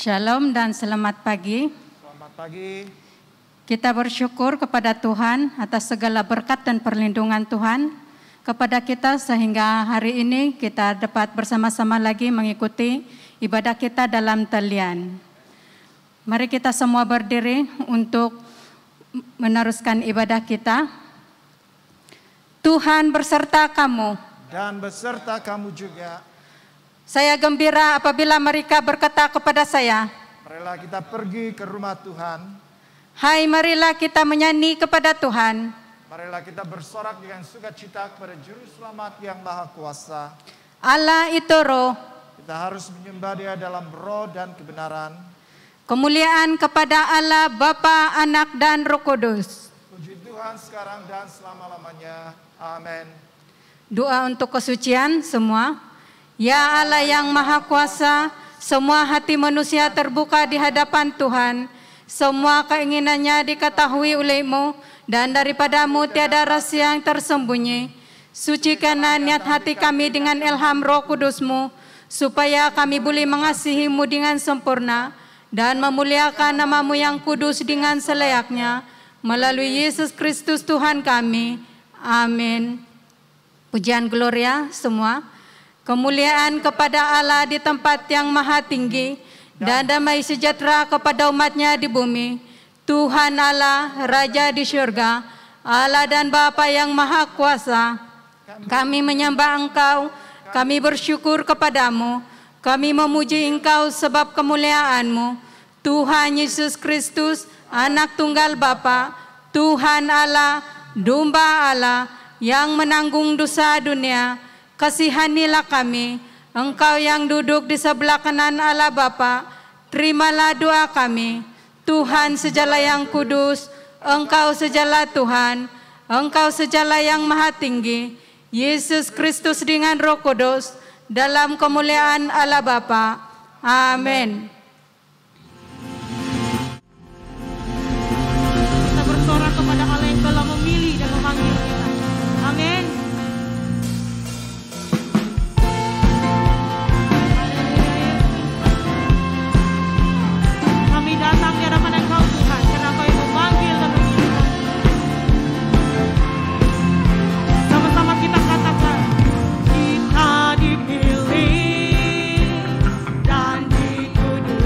Shalom dan selamat pagi. Selamat pagi. Kita bersyukur kepada Tuhan atas segala berkat dan perlindungan Tuhan kepada kita sehingga hari ini kita dapat bersama-sama lagi mengikuti ibadah kita dalam talian. Mari kita semua berdiri untuk meneruskan ibadah kita. Tuhan beserta kamu. Dan beserta kamu juga. Saya gembira apabila mereka berkata kepada saya, marilah kita pergi ke rumah Tuhan. Hai, marilah kita menyanyi kepada Tuhan. Marilah kita bersorak dengan sukacita kepada Juru Selamat yang Maha Kuasa. Allah itu roh. Kita harus menyembah Dia dalam roh dan kebenaran. Kemuliaan kepada Allah Bapa, Anak dan Roh Kudus. Puji Tuhan sekarang dan selama-lamanya. Amin. Doa untuk kesucian semua. Ya Allah yang Maha Kuasa, semua hati manusia terbuka di hadapan Tuhan. Semua keinginannya diketahui oleh-Mu, dan daripadamu tiada rahasia yang tersembunyi. Sucikanlah niat hati kami dengan ilham Roh Kudus-Mu, supaya kami boleh mengasihi-Mu dengan sempurna, dan memuliakan nama-Mu yang kudus dengan selayaknya, melalui Yesus Kristus Tuhan kami. Amin. Pujian Gloria semua. Kemuliaan kepada Allah di tempat yang maha tinggi, dan damai sejahtera kepada umat-Nya di bumi. Tuhan Allah, Raja di syurga, Allah dan Bapa yang maha kuasa, kami menyembah Engkau, kami bersyukur kepadamu, kami memuji Engkau sebab kemuliaan-Mu. Tuhan Yesus Kristus, Anak Tunggal Bapa, Tuhan Allah, Domba Allah, yang menanggung dosa dunia, kasihanilah kami. Engkau yang duduk di sebelah kanan Allah Bapa, terimalah doa kami. Tuhan sejala yang kudus, Engkau sejala Tuhan, Engkau sejala yang maha tinggi, Yesus Kristus dengan Roh Kudus, dalam kemuliaan Allah Bapa. Amin. Kita bersorak kepada Allah yang telah memilih dan memanggil kita. Amin. Kami datang di hadapan Engkau Tuhan, karena Engkau yang memanggil dan memilih kami. Sama-sama kita katakan, kita dipilih dan dikudus.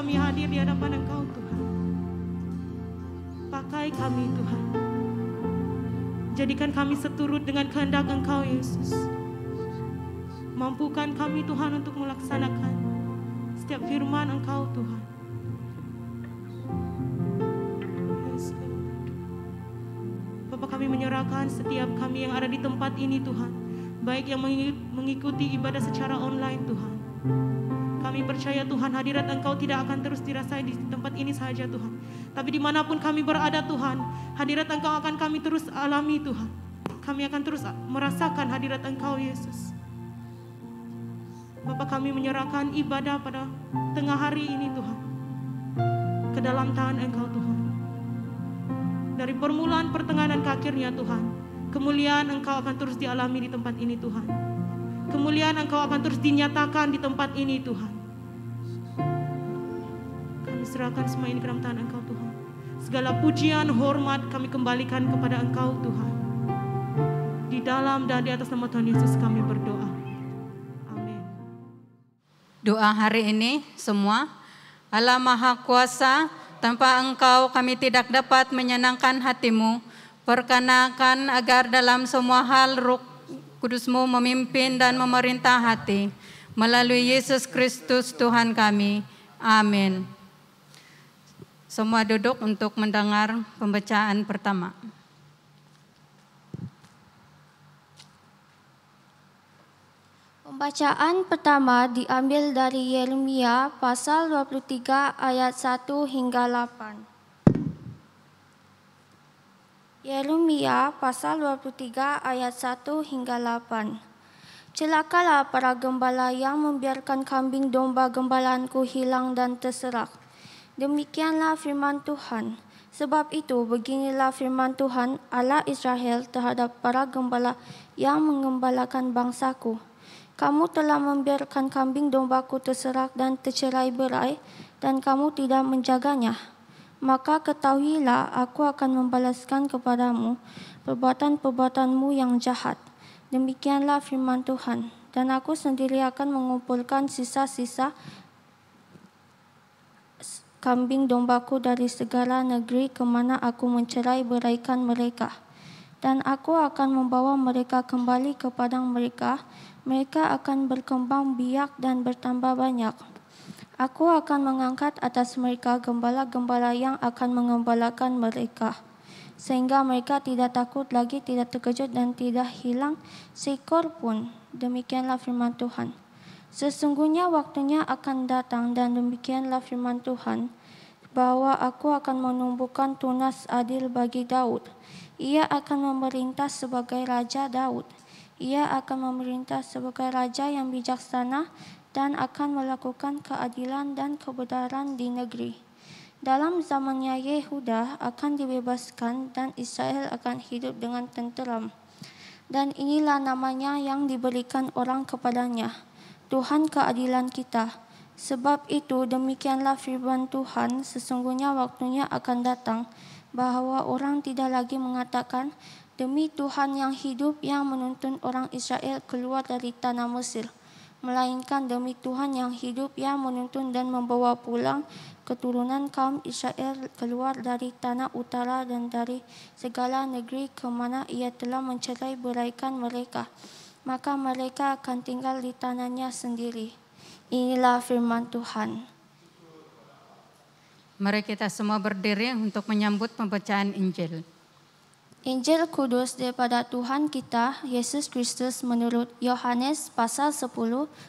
kami hadir di hadapan Engkau Tuhan. Pakai kami Tuhan. Jadikan kami seturut dengan kehendak Engkau Yesus. Mampukan kami Tuhan untuk melaksanakan setiap firman Engkau Tuhan. Yes, Bapa, kami menyerahkan setiap kami yang ada di tempat ini Tuhan. Baik yang mengikuti ibadah secara online Tuhan, Kami percaya Tuhan, hadirat Engkau tidak akan terus dirasai di tempat ini saja Tuhan. Tapi dimanapun kami berada Tuhan, hadirat Engkau akan kami terus alami Tuhan. Kami akan terus merasakan hadirat Engkau Yesus. Bapa, kami menyerahkan ibadah pada tengah hari ini Tuhan, ke dalam tangan Engkau Tuhan. Dari permulaan, pertengahan, dan ke akhirnya Tuhan, kemuliaan Engkau akan terus dialami di tempat ini Tuhan. Kemuliaan Engkau akan terus dinyatakan di tempat ini Tuhan. Kami serahkan semua ini ke dalam tangan Engkau Tuhan. Segala pujian, hormat kami kembalikan kepada Engkau Tuhan. Di dalam dan di atas nama Tuhan Yesus kami berdoa. Amin. Doa hari ini semua. Allah Maha Kuasa, tanpa Engkau kami tidak dapat menyenangkan hati-Mu. Perkenakan agar dalam semua hal Roh Kudus-Mu memimpin dan memerintah hati. Melalui Yesus Kristus Tuhan kami. Amin. Semua duduk untuk mendengar pembacaan pertama. Pembacaan pertama diambil dari Yeremia pasal 23 ayat 1 hingga 8. Yeremia pasal 23 ayat 1 hingga 8. Celakalah para gembala yang membiarkan kambing domba gembalaanku hilang dan terserak. Demikianlah firman Tuhan. Sebab itu beginilah firman Tuhan Allah Israel terhadap para gembala yang mengembalakan bangsaku. Kamu telah membiarkan kambing dombaku terserak dan tercerai-berai, dan kamu tidak menjaganya. Maka ketahuilah, aku akan membalaskan kepadamu perbuatan-perbuatanmu yang jahat. Demikianlah firman Tuhan. Dan aku sendiri akan mengumpulkan sisa-sisa kambing dombaku dari segala negeri kemana aku mencerai-beraikan mereka. Dan aku akan membawa mereka kembali ke padang mereka. Mereka akan berkembang biak dan bertambah banyak. Aku akan mengangkat atas mereka gembala-gembala yang akan mengembalakan mereka, sehingga mereka tidak takut lagi, tidak terkejut dan tidak hilang seekor pun. Demikianlah firman Tuhan. Sesungguhnya waktunya akan datang, dan demikianlah firman Tuhan, bahwa aku akan menumbuhkan tunas adil bagi Daud. Ia akan memerintah sebagai Raja Daud. Ia akan memerintah sebagai Raja yang bijaksana dan akan melakukan keadilan dan kebenaran di negeri. Dalam zamannya Yehuda akan dibebaskan dan Israel akan hidup dengan tenteram. Dan inilah namanya yang diberikan orang kepadanya, Tuhan keadilan kita. Sebab itu demikianlah firman Tuhan, sesungguhnya waktunya akan datang, bahwa orang tidak lagi mengatakan, demi Tuhan yang hidup yang menuntun orang Israel keluar dari tanah Mesir, melainkan demi Tuhan yang hidup yang menuntun dan membawa pulang keturunan kaum Israel keluar dari tanah utara dan dari segala negeri kemana ia telah mencerai-beraikan mereka. Maka mereka akan tinggal di tanahnya sendiri. Inilah firman Tuhan. Mari kita semua berdiri untuk menyambut pembacaan Injil. Injil Kudus daripada Tuhan kita, Yesus Kristus menurut Yohanes pasal 10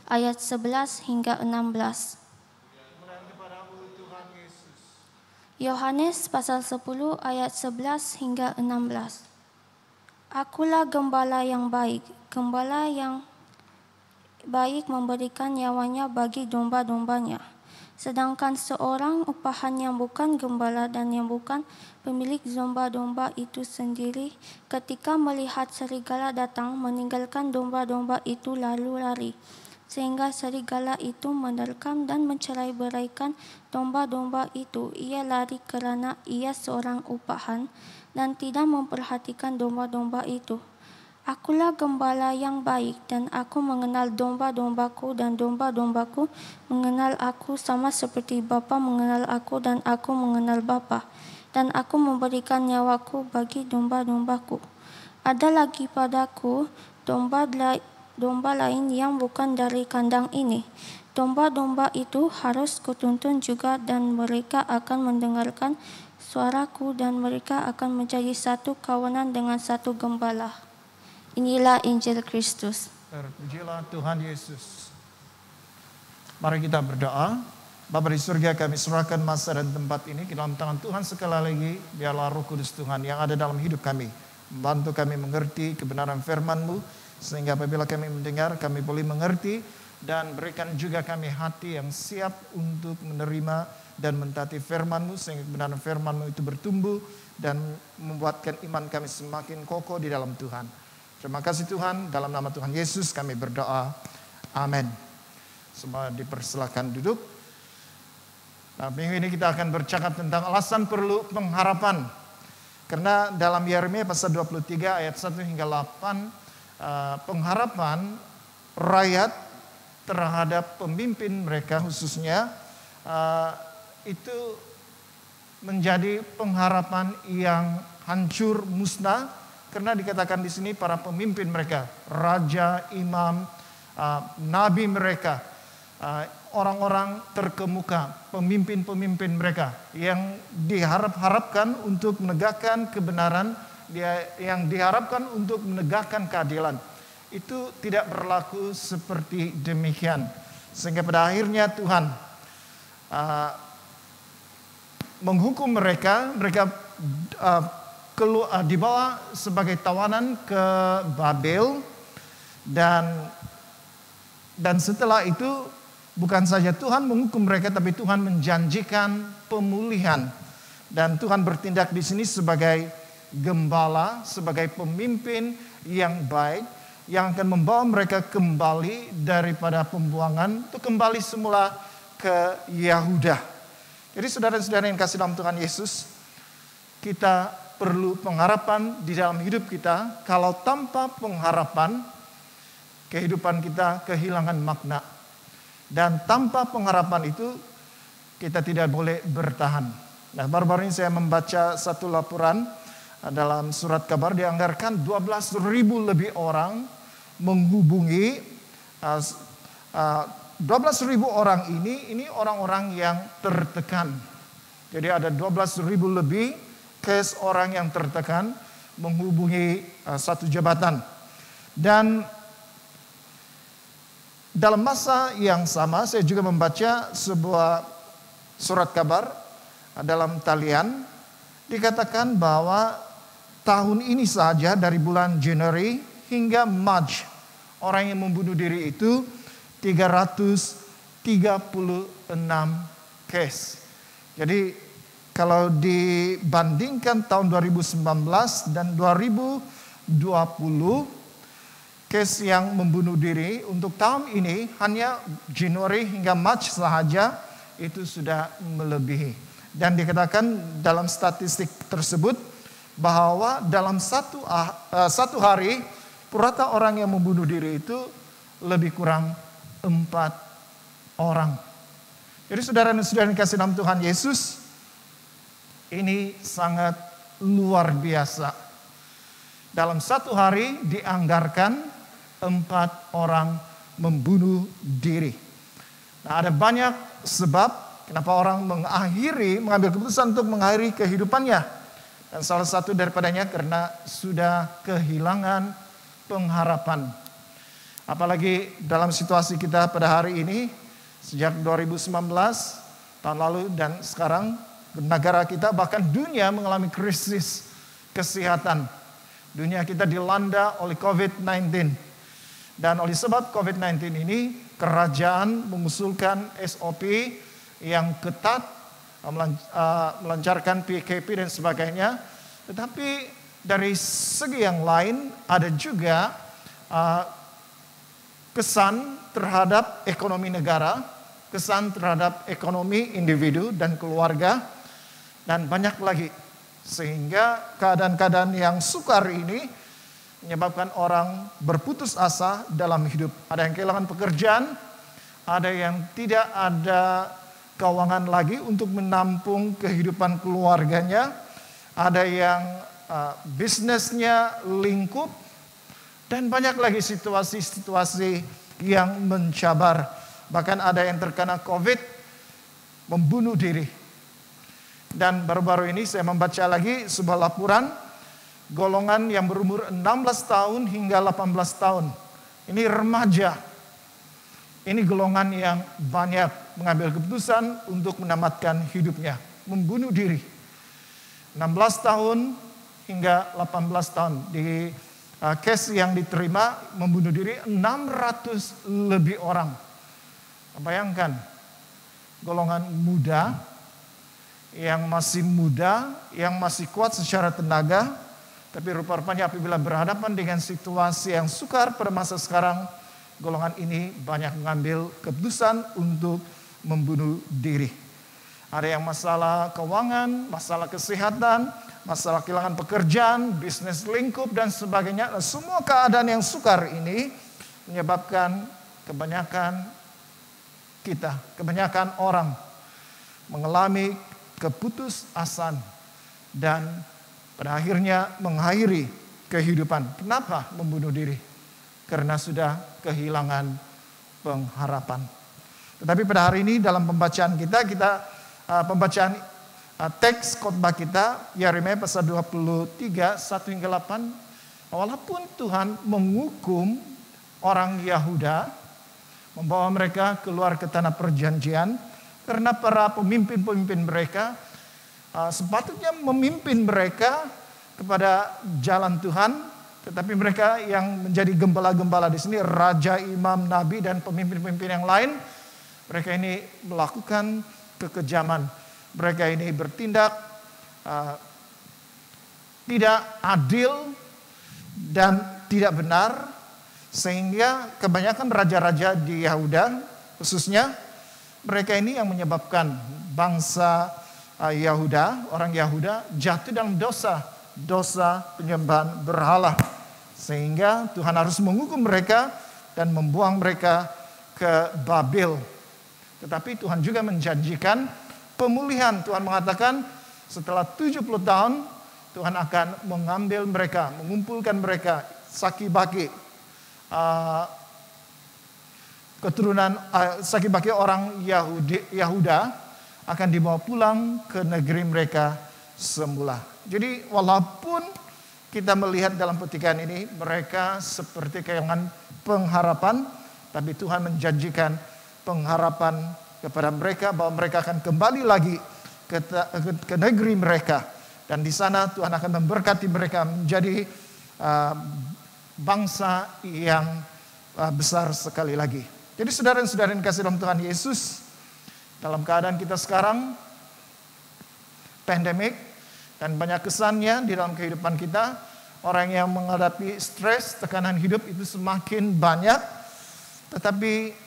ayat 11 hingga 16. Yohanes pasal 10 ayat 11 hingga 16. Akulah gembala yang baik. Gembala yang baik memberikan nyawanya bagi domba-dombanya. Sedangkan seorang upahan yang bukan gembala dan yang bukan pemilik domba-domba itu sendiri, ketika melihat serigala datang, meninggalkan domba-domba itu lalu lari. Sehingga serigala itu menerkam dan mencerai-beraikan domba-domba itu. Ia lari kerana ia seorang upahan dan tidak memperhatikan domba-domba itu. Akulah gembala yang baik, dan aku mengenal domba-dombaku, dan domba-dombaku mengenal aku sama seperti Bapa mengenal aku dan aku mengenal Bapa. Dan aku memberikan nyawaku bagi domba-dombaku. Ada lagi padaku domba lain yang bukan dari kandang ini. Domba-domba itu harus kutuntun juga, dan mereka akan mendengarkan suaraku, dan mereka akan menjadi satu kawanan dengan satu gembala. Inilah Injil Kristus. Terpujilah Tuhan Yesus. Mari kita berdoa. Bapa di surga, kami serahkan masa dan tempat ini ke dalam tangan Tuhan sekali lagi. Biarlah Roh Kudus Tuhan yang ada dalam hidup kami membantu kami mengerti kebenaran firman-Mu, sehingga apabila kami mendengar, kami boleh mengerti, dan berikan juga kami hati yang siap untuk menerima dan mentaati firman-Mu, sehingga kebenaran firman-Mu itu bertumbuh dan membuatkan iman kami semakin kokoh di dalam Tuhan. Terima kasih Tuhan, dalam nama Tuhan Yesus kami berdoa. Amin. Semua dipersilakan duduk. Nah, minggu ini kita akan bercakap tentang alasan perlu pengharapan. Karena dalam Yeremia pasal 23 ayat 1 hingga 8, pengharapan rakyat terhadap pemimpin mereka khususnya itu menjadi pengharapan yang hancur musnah, karena dikatakan di sini para pemimpin mereka, raja, imam, nabi mereka, orang-orang terkemuka, pemimpin-pemimpin mereka yang diharapkan untuk menegakkan kebenaran, yang diharapkan untuk menegakkan keadilan, itu tidak berlaku seperti demikian. Sehingga pada akhirnya Tuhan menghukum mereka dibawa sebagai tawanan ke Babel, dan setelah itu bukan saja Tuhan menghukum mereka, tapi Tuhan menjanjikan pemulihan. Dan Tuhan bertindak di sini sebagai gembala, sebagai pemimpin yang baik, yang akan membawa mereka kembali daripada pembuangan, untuk kembali semula ke Yahuda. Jadi saudara-saudara yang kasih dalam Tuhan Yesus, kita perlu pengharapan di dalam hidup kita. Kalau tanpa pengharapan, kehidupan kita kehilangan makna. Dan tanpa pengharapan itu, kita tidak boleh bertahan. Nah, baru-baru ini saya membaca satu laporan dalam surat kabar, dianggarkan 12.000 lebih orang menghubungi 12.000 orang ini orang-orang yang tertekan. Jadi ada 12.000 lebih case orang yang tertekan menghubungi satu jabatan. Dan dalam masa yang sama saya juga membaca sebuah surat kabar dalam talian, dikatakan bahwa tahun ini saja dari bulan Januari hingga Maret, orang yang membunuh diri itu 336 case. Jadi kalau dibandingkan tahun 2019 dan 2020, case yang membunuh diri untuk tahun ini hanya Januari hingga Maret sahaja itu sudah melebihi. Dan dikatakan dalam statistik tersebut bahwa dalam satu hari purata orang yang membunuh diri itu lebih kurang 4 orang. Jadi saudara dan saudara yang kasih dalam Tuhan Yesus, ini sangat luar biasa. Dalam satu hari dianggarkan 4 orang membunuh diri. Nah, ada banyak sebab kenapa orang mengambil keputusan untuk mengakhiri kehidupannya. Dan salah satu daripadanya karena sudah kehilangan pengharapan. Apalagi dalam situasi kita pada hari ini, sejak 2019, tahun lalu dan sekarang, negara kita bahkan dunia mengalami krisis kesehatan. Dunia kita dilanda oleh COVID-19. Dan oleh sebab COVID-19 ini, kerajaan mengusulkan SOP yang ketat, melancarkan PKP dan sebagainya. Tetapi dari segi yang lain, ada juga kesan terhadap ekonomi negara, kesan terhadap ekonomi individu dan keluarga, dan banyak lagi. Sehingga keadaan-keadaan yang sukar ini menyebabkan orang berputus asa dalam hidup. Ada yang kehilangan pekerjaan, ada yang tidak ada keuangan lagi untuk menampung kehidupan keluarganya, ada yang bisnisnya lingkup, dan banyak lagi situasi-situasi yang mencabar. Bahkan ada yang terkena COVID, membunuh diri. Dan baru-baru ini saya membaca lagi sebuah laporan, golongan yang berumur 16 tahun hingga 18 tahun. Ini remaja Ini golongan yang banyak mengambil keputusan untuk menamatkan hidupnya, membunuh diri. 16 tahun hingga 18 tahun. Di case yang diterima membunuh diri 600 lebih orang. Bayangkan, golongan muda, yang masih muda, yang masih kuat secara tenaga, tapi rupa-rupanya apabila berhadapan dengan situasi yang sukar pada masa sekarang, golongan ini banyak mengambil keputusan untuk membunuh diri. Ada yang masalah keuangan, masalah kesehatan, masalah kehilangan pekerjaan, bisnis lingkup dan sebagainya. Nah, semua keadaan yang sukar ini menyebabkan kebanyakan orang mengalami keputusasaan dan pada akhirnya mengakhiri kehidupan. Kenapa membunuh diri? Karena sudah kehilangan pengharapan. Tetapi pada hari ini dalam pembacaan kita pembacaan teks khotbah kita Yeremia pasal 23 1 hingga 8, walaupun Tuhan menghukum orang Yahuda, membawa mereka keluar ke tanah perjanjian, karena para pemimpin-pemimpin mereka sepatutnya memimpin mereka kepada jalan Tuhan. Tetapi mereka yang menjadi gembala-gembala di sini, raja, imam, nabi, dan pemimpin-pemimpin yang lain, mereka ini melakukan kekejaman. Mereka ini bertindak tidak adil dan tidak benar, sehingga kebanyakan raja-raja di Yahuda, khususnya mereka ini yang menyebabkan bangsa Yahuda, orang Yahuda jatuh dalam dosa penyembahan berhala, sehingga Tuhan harus menghukum mereka dan membuang mereka ke Babel. Tetapi Tuhan juga menjanjikan pemulihan. Tuhan mengatakan setelah 70 tahun Tuhan akan mengambil mereka, mengumpulkan mereka, Sakibaki, keturunan Sakibaki orang Yahuda akan dibawa pulang ke negeri mereka semula. Jadi walaupun kita melihat dalam petikan ini mereka seperti kehilangan pengharapan, tapi Tuhan menjanjikan pengharapan kepada mereka bahwa mereka akan kembali lagi ke negeri mereka, dan di sana Tuhan akan memberkati mereka menjadi bangsa yang besar sekali lagi. Jadi saudara-saudara yang kasih dalam Tuhan Yesus, dalam keadaan kita sekarang pandemik dan banyak kesannya di dalam kehidupan kita, orang yang menghadapi stres, tekanan hidup itu semakin banyak. Tetapi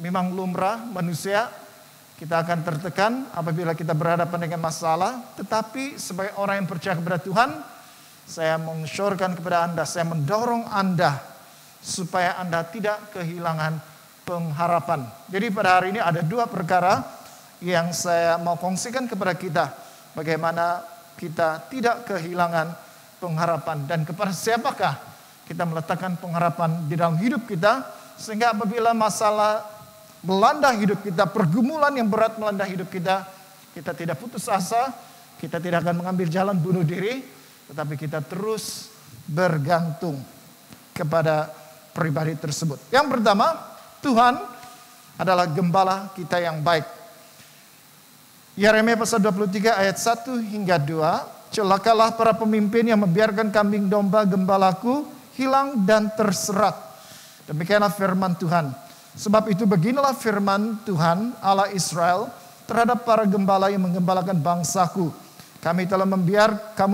memang lumrah manusia, kita akan tertekan apabila kita berhadapan dengan masalah. Tetapi sebagai orang yang percaya kepada Tuhan, saya mengesyorkan kepada Anda, saya mendorong Anda supaya Anda tidak kehilangan pengharapan. Jadi pada hari ini ada dua perkara yang saya mau kongsikan kepada kita. Bagaimana kita tidak kehilangan pengharapan dan kepada siapakah kita meletakkan pengharapan di dalam hidup kita, sehingga apabila masalah melanda hidup kita, pergumulan yang berat melanda hidup kita, kita tidak putus asa, kita tidak akan mengambil jalan bunuh diri, tetapi kita terus bergantung kepada pribadi tersebut. Yang pertama, Tuhan adalah gembala kita yang baik. Yeremia pasal 23 ayat 1 hingga 2. Celakalah para pemimpin yang membiarkan kambing domba gembalaku hilang dan terserat. Demikianlah firman Tuhan. Sebab itu beginilah firman Tuhan Allah Israel terhadap para gembala yang menggembalakan bangsaku. Kamu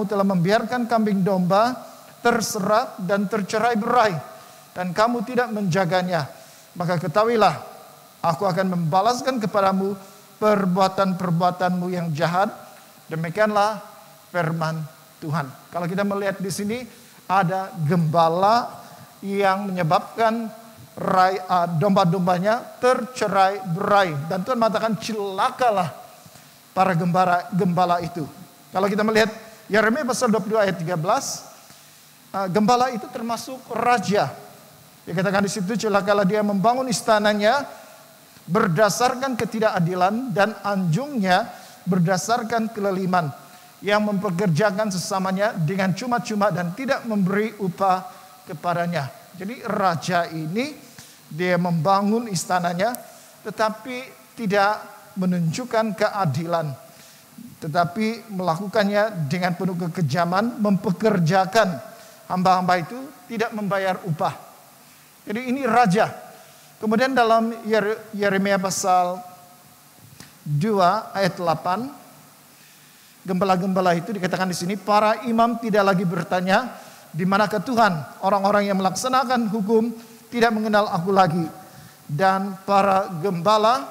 telah membiarkan kambing domba terserat dan tercerai-berai, dan kamu tidak menjaganya. Maka ketahuilah, aku akan membalaskan kepadamu perbuatan-perbuatanmu yang jahat. Demikianlah firman Tuhan. Kalau kita melihat di sini ada gembala yang menyebabkan domba-dombanya tercerai-berai, dan Tuhan mengatakan celakalah para gembala itu. Kalau kita melihat Yeremia pasal 22 ayat 13, gembala itu termasuk raja. Dikatakan di situ, celakalah dia membangun istananya berdasarkan ketidakadilan dan anjungnya berdasarkan kelaliman, yang mempekerjakan sesamanya dengan cuma-cuma dan tidak memberi upah kepadanya. Jadi raja ini Dia membangun istananya, tetapi tidak menunjukkan keadilan, tetapi melakukannya dengan penuh kekejaman, mempekerjakan hamba-hamba itu, tidak membayar upah. Jadi ini raja. Kemudian dalam Yeremia pasal 2 ayat 8, gembala-gembala itu dikatakan di sini, para imam tidak lagi bertanya, di manakah Tuhan? Orang-orang yang melaksanakan hukum tidak mengenal aku lagi. Dan para gembala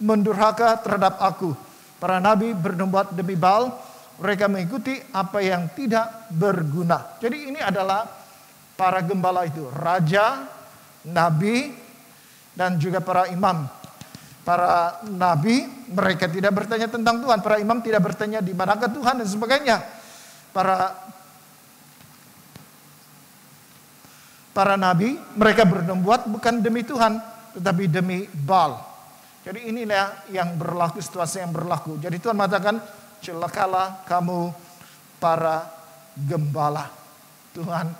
mendurhaka terhadap aku. Para nabi bernubuat demi Baal, mereka mengikuti apa yang tidak berguna. Jadi ini adalah para gembala itu, raja, nabi, dan juga para imam. Para nabi, mereka tidak bertanya tentang Tuhan. Para imam tidak bertanya di manakah Tuhan dan sebagainya. Para nabi, mereka bernubuat bukan demi Tuhan, tetapi demi Baal. Jadi inilah yang berlaku, situasi yang berlaku. Jadi Tuhan mengatakan, celakalah kamu para gembala. Tuhan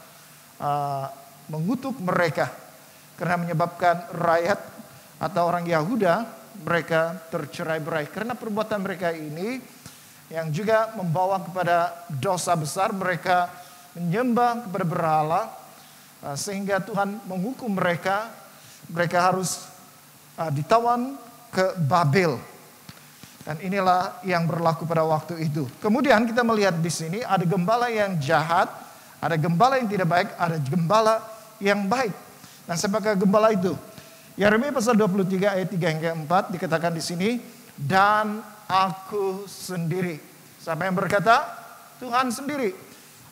mengutuk mereka karena menyebabkan rakyat atau orang Yahuda mereka tercerai-berai. Karena perbuatan mereka ini yang juga membawa kepada dosa besar, mereka menyembah kepada berhala, sehingga Tuhan menghukum mereka. Mereka harus ditawan ke Babel. Dan inilah yang berlaku pada waktu itu. Kemudian kita melihat di sini ada gembala yang jahat, ada gembala yang tidak baik, ada gembala yang baik. Nah, siapakah gembala itu? Yeremia pasal 23 ayat 3 hingga 4 dikatakan di sini, dan aku sendiri. Siapa yang berkata? Tuhan sendiri.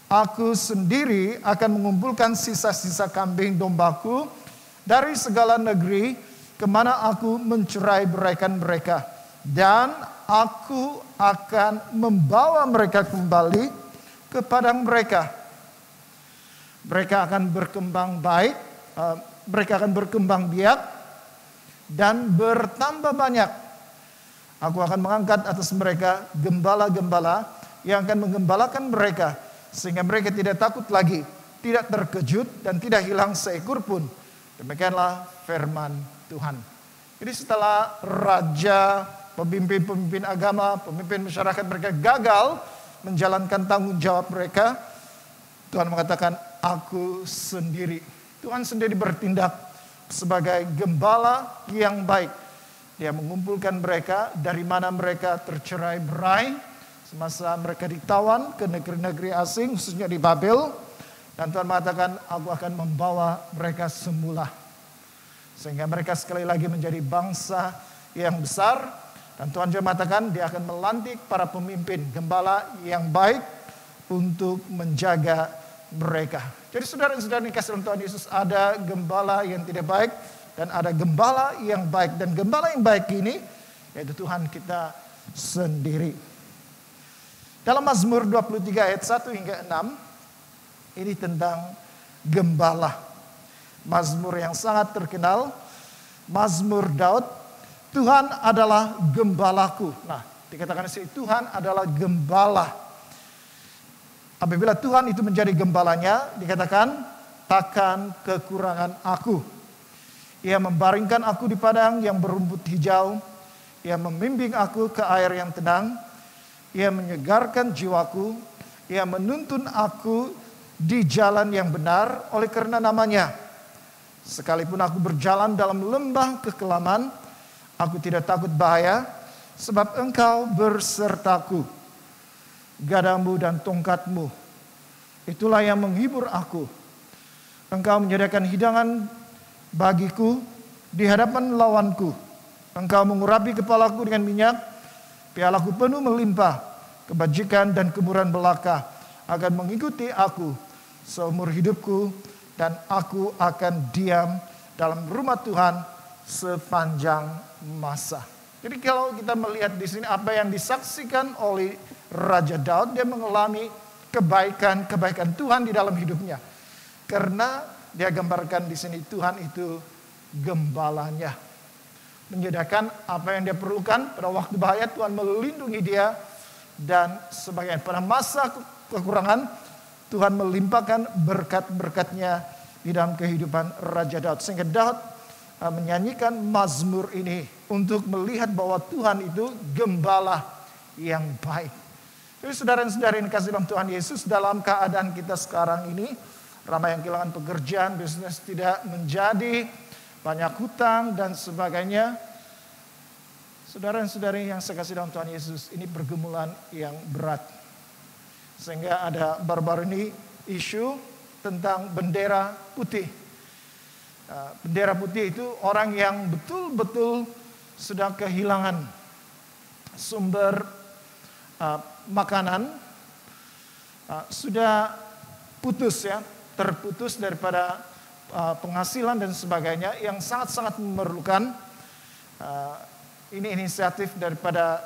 Aku sendiri akan mengumpulkan sisa-sisa kambing dombaku dari segala negeri kemana aku mencerai-beraikan mereka. Dan aku akan membawa mereka kembali ke padang mereka. Mereka akan berkembang baik, mereka akan berkembang biak dan bertambah banyak. Aku akan mengangkat atas mereka gembala-gembala yang akan menggembalakan mereka, sehingga mereka tidak takut lagi, tidak terkejut dan tidak hilang seekor pun. Demikianlah firman Tuhan. Jadi setelah raja, pemimpin-pemimpin agama, pemimpin masyarakat mereka gagal menjalankan tanggung jawab mereka, Tuhan mengatakan, aku sendiri. Tuhan sendiri bertindak sebagai gembala yang baik. Dia mengumpulkan mereka dari mana mereka tercerai-berai semasa mereka ditawan ke negeri-negeri asing, khususnya di Babel. Dan Tuhan mengatakan, aku akan membawa mereka semula. Sehingga mereka sekali lagi menjadi bangsa yang besar. Dan Tuhan juga mengatakan dia akan melantik para pemimpin gembala yang baik untuk menjaga mereka. Jadi saudara-saudara dikasih oleh Tuhan Yesus, ada gembala yang tidak baik dan ada gembala yang baik. Dan gembala yang baik ini yaitu Tuhan kita sendiri. Dalam Mazmur 23 ayat 1 hingga 6 ini tentang gembala. Mazmur yang sangat terkenal, Mazmur Daud, Tuhan adalah gembalaku. Nah, dikatakan di sini Tuhan adalah gembala. Apabila Tuhan itu menjadi gembalanya, dikatakan takkan kekurangan aku. Ia membaringkan aku di padang yang berumput hijau, ia membimbing aku ke air yang tenang, ia menyegarkan jiwaku, ia menuntun aku di jalan yang benar oleh karena namanya. Sekalipun aku berjalan dalam lembah kekelaman, aku tidak takut bahaya, sebab engkau bersertaku. Gadamu dan tongkatmu, itulah yang menghibur aku. Engkau menyediakan hidangan bagiku di hadapan lawanku. Engkau mengurapi kepalaku dengan minyak, pialaku penuh melimpah. Kebajikan dan kemurahan belaka akan mengikuti aku seumur hidupku, dan aku akan diam dalam rumah Tuhan sepanjang masa. Jadi kalau kita melihat di sini apa yang disaksikan oleh Raja Daud, dia mengalami kebaikan Tuhan di dalam hidupnya. Karena dia gambarkan di sini Tuhan itu gembalanya. Menyediakan apa yang dia perlukan pada waktu bahaya, Tuhan melindungi dia. Dan sebagainya. Pada masa kekurangan, Tuhan melimpahkan berkat-berkatnya di dalam kehidupan Raja Daud. Sehingga Daud menyanyikan mazmur ini untuk melihat bahwa Tuhan itu gembala yang baik. Jadi saudara-saudara yang kasih dalam Tuhan Yesus, dalam keadaan kita sekarang ini, ramai yang kehilangan pekerjaan, bisnis tidak menjadi, banyak hutang dan sebagainya. Saudara-saudara yang saya kasih dalam Tuhan Yesus, ini pergumulan yang berat. Sehingga ada baru-baru ini isu tentang bendera putih. Bendera putih itu orang yang betul-betul sudah kehilangan sumber makanan, sudah putus ya, terputus daripada penghasilan dan sebagainya, yang sangat-sangat memerlukan. Ini inisiatif daripada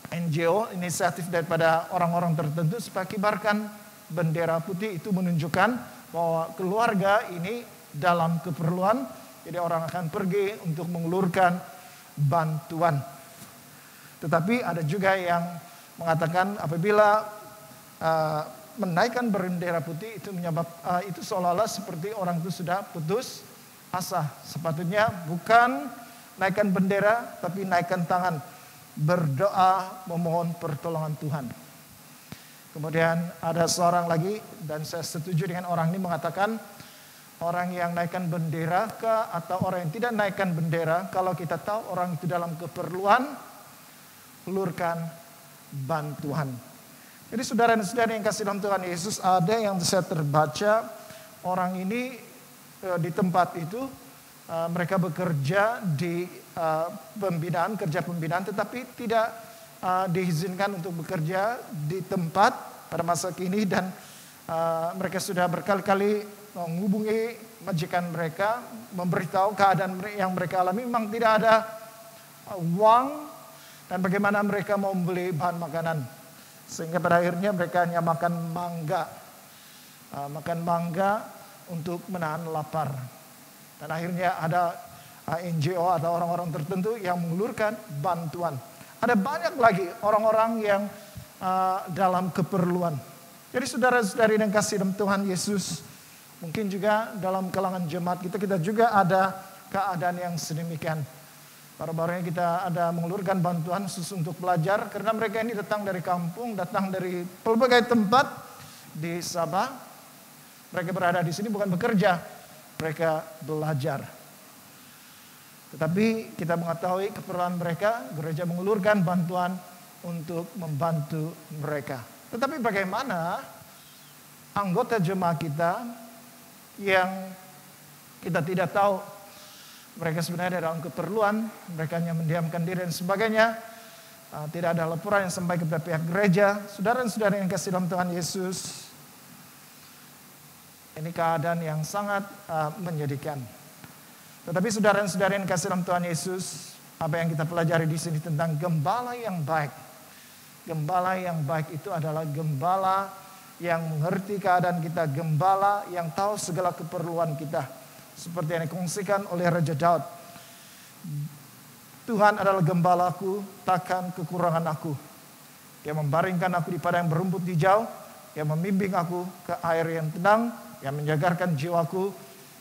NGO, inisiatif daripada orang-orang tertentu supaya kibarkan bendera putih. Itu menunjukkan bahwa keluarga ini dalam keperluan, jadi orang akan pergi untuk mengulurkan bantuan. Tetapi ada juga yang mengatakan apabila menaikkan bendera putih itu itu seolah-olah seperti orang itu sudah putus asa. Sepatutnya bukan naikkan bendera, tapi naikkan tangan, berdoa memohon pertolongan Tuhan. Kemudian ada seorang lagi, dan saya setuju dengan orang ini, mengatakan orang yang naikkan bendera atau orang yang tidak naikkan bendera, kalau kita tahu orang itu dalam keperluan, ulurkan bantuan. Jadi saudara-saudara yang kasih dalam Tuhan Yesus, ada yang saya terbaca, orang ini di tempat itu mereka bekerja di kerja pembinaan, tetapi tidak diizinkan untuk bekerja di tempat pada masa kini, dan mereka sudah berkali-kali menghubungi majikan mereka, memberitahu keadaan yang mereka alami, memang tidak ada uang dan bagaimana mereka mau membeli bahan makanan, sehingga pada akhirnya mereka hanya makan mangga untuk menahan lapar. Dan akhirnya ada NGO atau orang-orang tertentu yang mengulurkan bantuan. Ada banyak lagi orang-orang yang dalam keperluan. Jadi saudara-saudari yang kasih dalam Tuhan Yesus, mungkin juga dalam kalangan jemaat kita juga ada keadaan yang sedemikian. Baru-baru ini kita ada mengulurkan bantuan khusus untuk belajar, karena mereka ini datang dari kampung, datang dari berbagai tempat di Sabah. Mereka berada di sini bukan bekerja, mereka belajar. Tetapi kita mengetahui keperluan mereka, gereja mengulurkan bantuan untuk membantu mereka. Tetapi bagaimana anggota jemaat kita yang kita tidak tahu mereka sebenarnya dalam keperluan, mereka hanya mendiamkan diri dan sebagainya, tidak ada laporan yang sampai kepada pihak gereja. Saudara-saudara yang kasih dalam Tuhan Yesus, ini keadaan yang sangat menyedihkan. Tetapi saudara-saudara yang kasih dalam Tuhan Yesus, apa yang kita pelajari di sini tentang gembala yang baik. Gembala yang baik itu adalah gembala yang mengerti keadaan kita, gembala yang tahu segala keperluan kita. Seperti yang dikongsikan oleh Raja Daud. Tuhan adalah gembalaku, takkan kekurangan aku. Dia membaringkan aku di padang berumput hijau, Dia membimbing aku ke air yang tenang, yang menjagarkan jiwaku,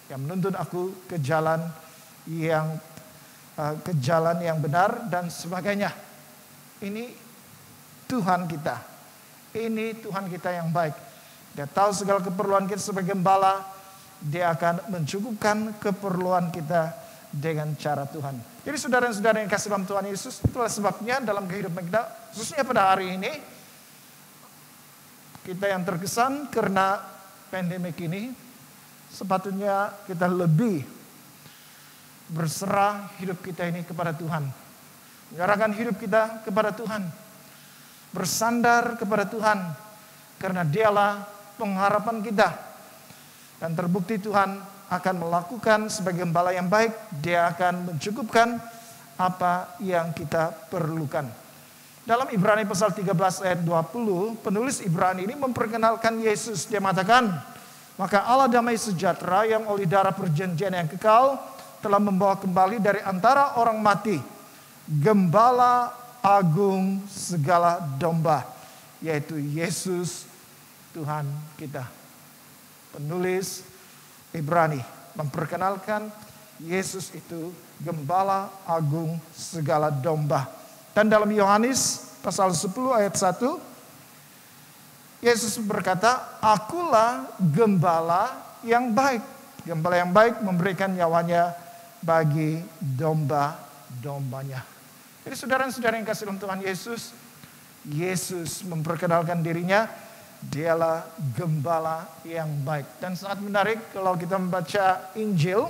yang menuntun aku ke jalan yang benar dan sebagainya. Ini Tuhan kita. Ini Tuhan kita yang baik. Dia tahu segala keperluan kita sebagai gembala. Dia akan mencukupkan keperluan kita dengan cara Tuhan. Jadi saudara-saudara yang kasih dalam Tuhan Yesus, itulah sebabnya dalam kehidupan kita, khususnya pada hari ini, kita yang terkesan karena pandemik ini, sepatutnya kita lebih berserah hidup kita ini kepada Tuhan. Menyerahkan hidup kita kepada Tuhan. Bersandar kepada Tuhan. Karena dialah pengharapan kita. Dan terbukti Tuhan akan melakukan sebagai gembala yang baik. Dia akan mencukupkan apa yang kita perlukan. Dalam Ibrani pasal 13 ayat 20, penulis Ibrani ini memperkenalkan Yesus. Dia mengatakan, maka Allah damai sejahtera yang oleh darah perjanjian yang kekal telah membawa kembali dari antara orang mati gembala agung segala domba, yaitu Yesus Tuhan kita. Penulis Ibrani memperkenalkan Yesus itu gembala agung segala domba. Dan dalam Yohanes pasal 10 ayat 1, Yesus berkata, akulah gembala yang baik. Gembala yang baik memberikan nyawanya bagi domba-dombanya. Jadi saudara-saudara yang kasih dalam Tuhan Yesus, Yesus memperkenalkan dirinya, dialah gembala yang baik. Dan sangat menarik kalau kita membaca Injil,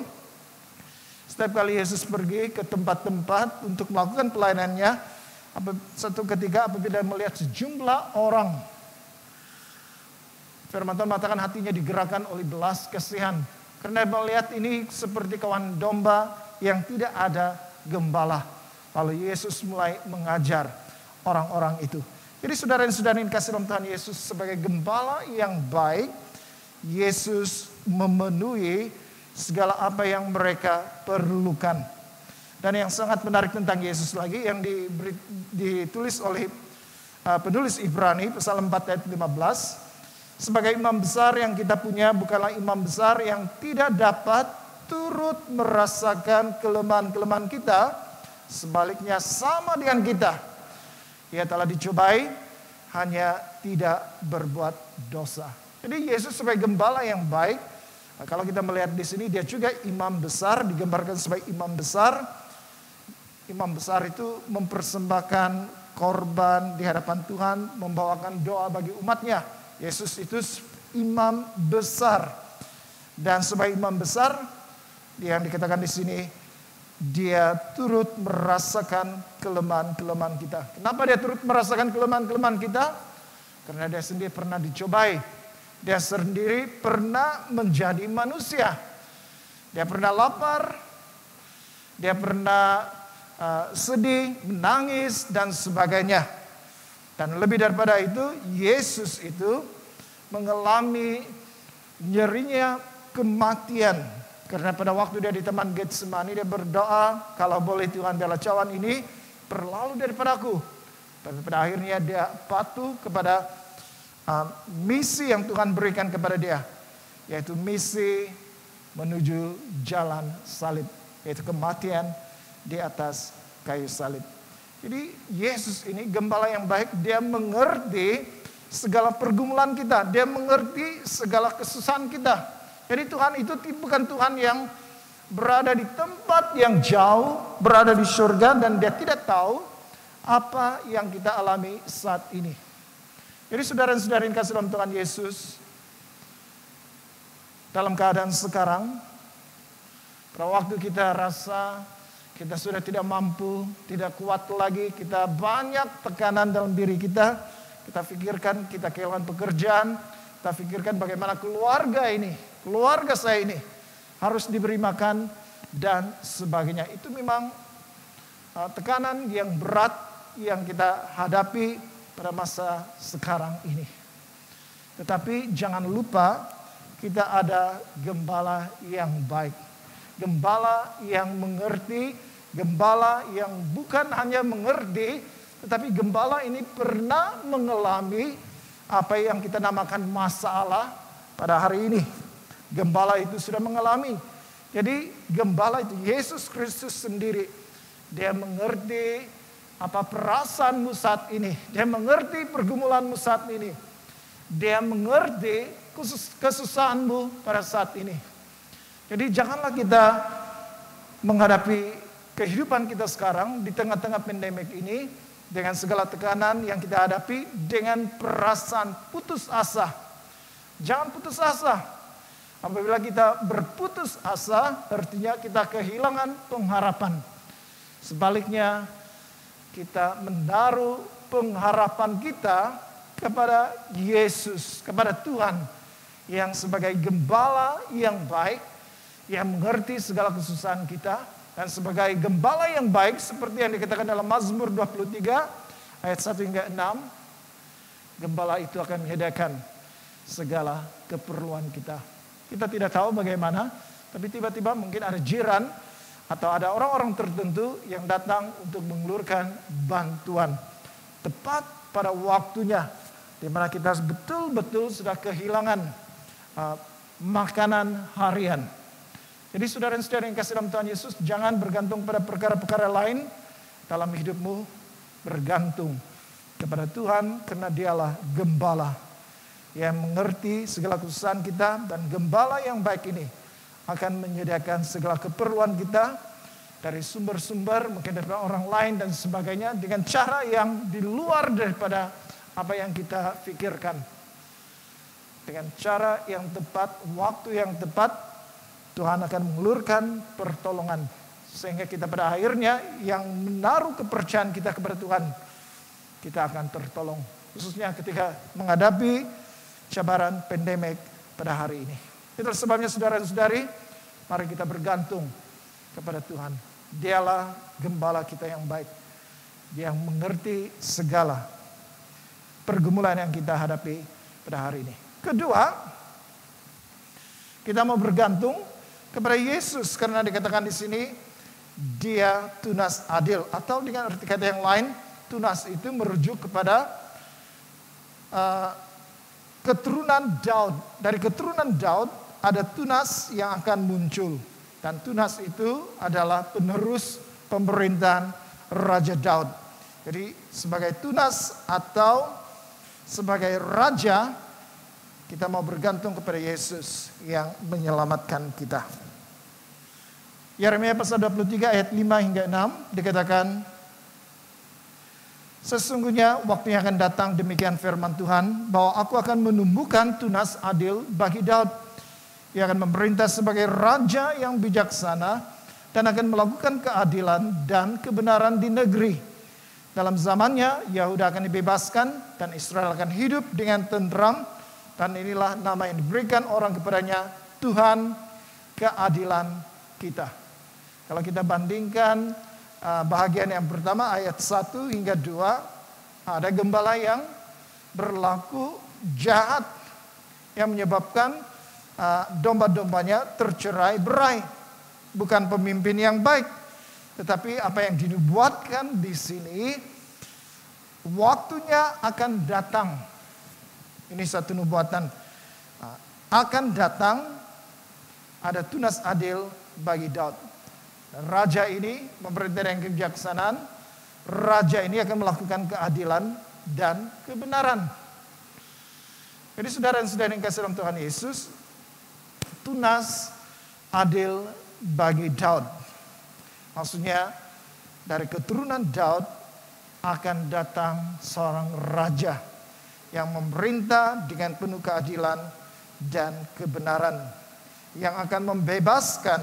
setiap kali Yesus pergi ke tempat-tempat untuk melakukan pelayanannya, satu ketika apabila melihat sejumlah orang, firman Tuhan mengatakan hatinya digerakkan oleh belas kasihan. Karena melihat ini seperti kawan domba yang tidak ada gembala. Lalu Yesus mulai mengajar orang-orang itu. Jadi saudara-saudara yang kasih dalam Tuhan Yesus, sebagai gembala yang baik, Yesus memenuhi segala apa yang mereka perlukan. Dan yang sangat menarik tentang Yesus lagi yang ditulis oleh penulis Ibrani pasal 4 ayat 15. Sebagai imam besar yang kita punya bukanlah imam besar yang tidak dapat turut merasakan kelemahan-kelemahan kita. Sebaliknya sama dengan kita. Ia telah dicobai, hanya tidak berbuat dosa. Jadi Yesus sebagai gembala yang baik, kalau kita melihat di sini dia juga imam besar, digambarkan sebagai imam besar. Imam besar itu mempersembahkan korban di hadapan Tuhan, membawakan doa bagi umatnya. Yesus itu imam besar. Dan sebagai imam besar, yang dikatakan di sini, dia turut merasakan kelemahan-kelemahan kita. Kenapa dia turut merasakan kelemahan-kelemahan kita? Karena dia sendiri pernah dicobai. Dia sendiri pernah menjadi manusia. Dia pernah lapar. Dia pernah sedih, menangis, dan sebagainya. Dan lebih daripada itu, Yesus itu mengalami nyerinya kematian. Karena pada waktu dia di Taman Getsemani, dia berdoa, kalau boleh Tuhan biarlah cawan ini berlalu daripadaku. Tapi pada akhirnya dia patuh kepada misi yang Tuhan berikan kepada dia. Yaitu misi menuju jalan salib. Yaitu kematian di atas kayu salib. Jadi Yesus ini gembala yang baik, dia mengerti segala pergumulan kita, dia mengerti segala kesusahan kita. Jadi Tuhan itu bukan Tuhan yang berada di tempat yang jauh, berada di surga dan dia tidak tahu apa yang kita alami saat ini. Jadi saudara-saudara yang kasih dalam Tuhan Yesus, dalam keadaan sekarang, pada waktu kita rasa kita sudah tidak mampu, tidak kuat lagi, kita banyak tekanan dalam diri kita. Kita pikirkan kita kehilangan pekerjaan, kita pikirkan bagaimana keluarga saya ini harus diberi makan dan sebagainya. Itu memang tekanan yang berat yang kita hadapi pada masa sekarang ini. Tetapi jangan lupa kita ada gembala yang baik. Gembala yang mengerti, gembala yang bukan hanya mengerti, tetapi gembala ini pernah mengalami apa yang kita namakan masalah pada hari ini. Gembala itu sudah mengalami. Jadi gembala itu Yesus Kristus sendiri. Dia mengerti apa perasaanmu saat ini. Dia mengerti pergumulanmu saat ini. Dia mengerti kesusahanmu pada saat ini. Jadi janganlah kita menghadapi kehidupan kita sekarang di tengah-tengah pandemik ini dengan segala tekanan yang kita hadapi dengan perasaan putus asa. Jangan putus asa. Apabila kita berputus asa, artinya kita kehilangan pengharapan. Sebaliknya, kita menaruh pengharapan kita kepada Yesus, kepada Tuhan yang sebagai gembala yang baik, yang mengerti segala kesusahan kita, dan sebagai gembala yang baik seperti yang dikatakan dalam Mazmur 23 ayat 1 hingga 6, gembala itu akan menyediakan segala keperluan kita. Kita tidak tahu bagaimana, tapi tiba-tiba mungkin ada jiran atau ada orang-orang tertentu yang datang untuk mengulurkan bantuan tepat pada waktunya, di mana kita betul-betul sudah kehilangan makanan harian. Jadi saudara-saudara yang kasih dalam Tuhan Yesus, jangan bergantung pada perkara-perkara lain dalam hidupmu. Bergantung kepada Tuhan karena Dialah gembala yang mengerti segala kesusahan kita, dan gembala yang baik ini akan menyediakan segala keperluan kita dari sumber-sumber, mungkin dari orang lain dan sebagainya, dengan cara yang di luar daripada apa yang kita pikirkan. Dengan cara yang tepat, waktu yang tepat, Tuhan akan mengulurkan pertolongan. Sehingga kita pada akhirnya yang menaruh kepercayaan kita kepada Tuhan, kita akan tertolong. Khususnya ketika menghadapi cabaran pandemik pada hari ini. Itu sebabnya saudara-saudari, mari kita bergantung kepada Tuhan. Dialah gembala kita yang baik, Dia yang mengerti segala pergumulan yang kita hadapi pada hari ini. Kedua, kita mau bergantung kepada Yesus karena dikatakan di sini Dia tunas adil, atau dengan arti kata yang lain, tunas itu merujuk kepada keturunan Daud. Dari keturunan Daud ada tunas yang akan muncul. Dan tunas itu adalah penerus pemerintahan Raja Daud. Jadi sebagai tunas atau sebagai raja, kita mau bergantung kepada Yesus yang menyelamatkan kita. Yeremia pasal 23 ayat 5 hingga 6 dikatakan, sesungguhnya waktu yang akan datang, demikian firman Tuhan, bahwa aku akan menumbuhkan tunas adil bagi Daud. Ia akan memerintah sebagai raja yang bijaksana dan akan melakukan keadilan dan kebenaran di negeri. Dalam zamannya Yahuda akan dibebaskan dan Israel akan hidup dengan tentram, dan inilah nama yang diberikan orang kepadanya, Tuhan keadilan kita. Kalau kita bandingkan bahagian yang pertama ayat 1 hingga 2, ada gembala yang berlaku jahat yang menyebabkan domba-dombanya tercerai-berai. Bukan pemimpin yang baik, tetapi apa yang dinubuatkan di sini, waktunya akan datang. Ini satu nubuatan. Akan datang ada tunas adil bagi Daud. Raja ini memerintah dengan kebijaksanaan. Raja ini akan melakukan keadilan dan kebenaran. Jadi saudara-saudara yang kasih dalam Tuhan Yesus, tunas adil bagi Daud. Maksudnya dari keturunan Daud akan datang seorang raja yang memerintah dengan penuh keadilan dan kebenaran, yang akan membebaskan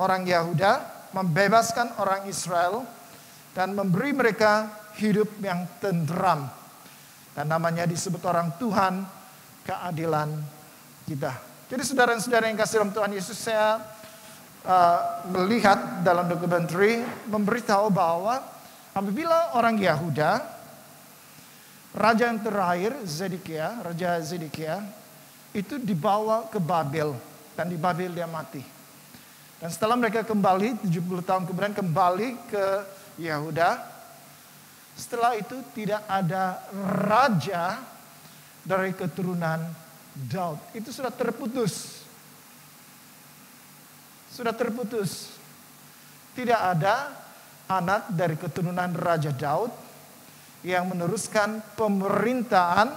orang Yahuda, membebaskan orang Israel, dan memberi mereka hidup yang tentram. Dan namanya disebut orang Tuhan keadilan kita. Jadi saudara-saudara yang kasih dalam Tuhan Yesus, saya melihat dalam dokumenter memberitahu bahwa apabila orang Yahuda, raja yang terakhir Raja Zedekia itu dibawa ke Babel, dan di Babel dia mati. Dan setelah mereka kembali 70 tahun kemudian kembali ke Yehuda, setelah itu tidak ada raja dari keturunan Daud. Itu sudah terputus. Sudah terputus. Tidak ada anak dari keturunan Raja Daud yang meneruskan pemerintahan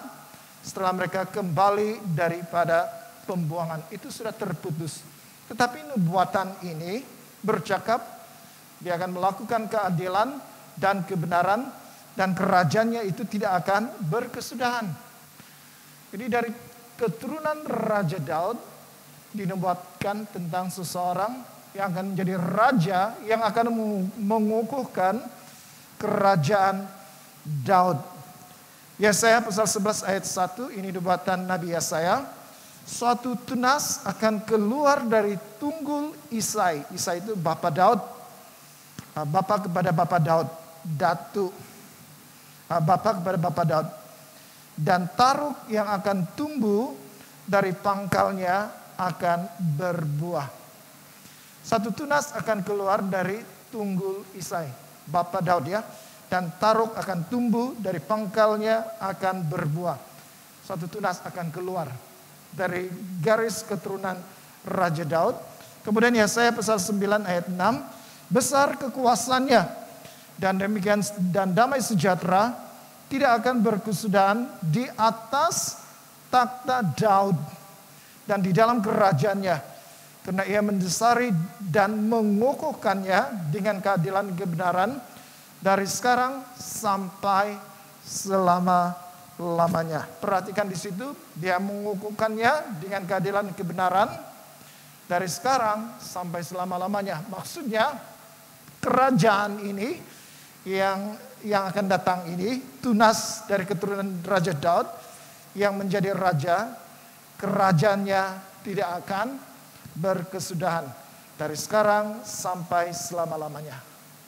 setelah mereka kembali daripada pembuangan. Itu sudah terputus. Tetapi nubuatan ini bercakap dia akan melakukan keadilan dan kebenaran, dan kerajaannya itu tidak akan berkesudahan. Jadi dari keturunan Raja Daud dinubuatkan tentang seseorang yang akan menjadi raja yang akan mengukuhkan kerajaan Daud. Yesaya pasal 11 ayat 1, ini nubuatan Nabi Yesaya. Suatu tunas akan keluar dari tunggul Isai. Isai itu bapa Daud. Bapa kepada bapa Daud. Datu. Bapa kepada bapa Daud. Dan taruk yang akan tumbuh dari pangkalnya akan berbuah. Satu tunas akan keluar dari tunggul Isai. Bapa Daud ya. Dan taruk akan tumbuh dari pangkalnya akan berbuah. Satu tunas akan keluar dari garis keturunan Raja Daud, Kemudian Yesaya pasal 9 ayat 6, besar kekuasaannya dan demikian dan damai sejahtera tidak akan berkesudahan di atas takhta Daud dan di dalam kerajaannya, karena ia mendesari dan mengukuhkannya dengan keadilan dan kebenaran dari sekarang sampai selama-lamanya. Perhatikan di situ, dia mengukuhkannya dengan keadilan dan kebenaran dari sekarang sampai selama-lamanya. Maksudnya kerajaan ini yang akan datang ini, tunas dari keturunan Raja Daud yang menjadi raja, kerajaannya tidak akan berkesudahan dari sekarang sampai selama-lamanya.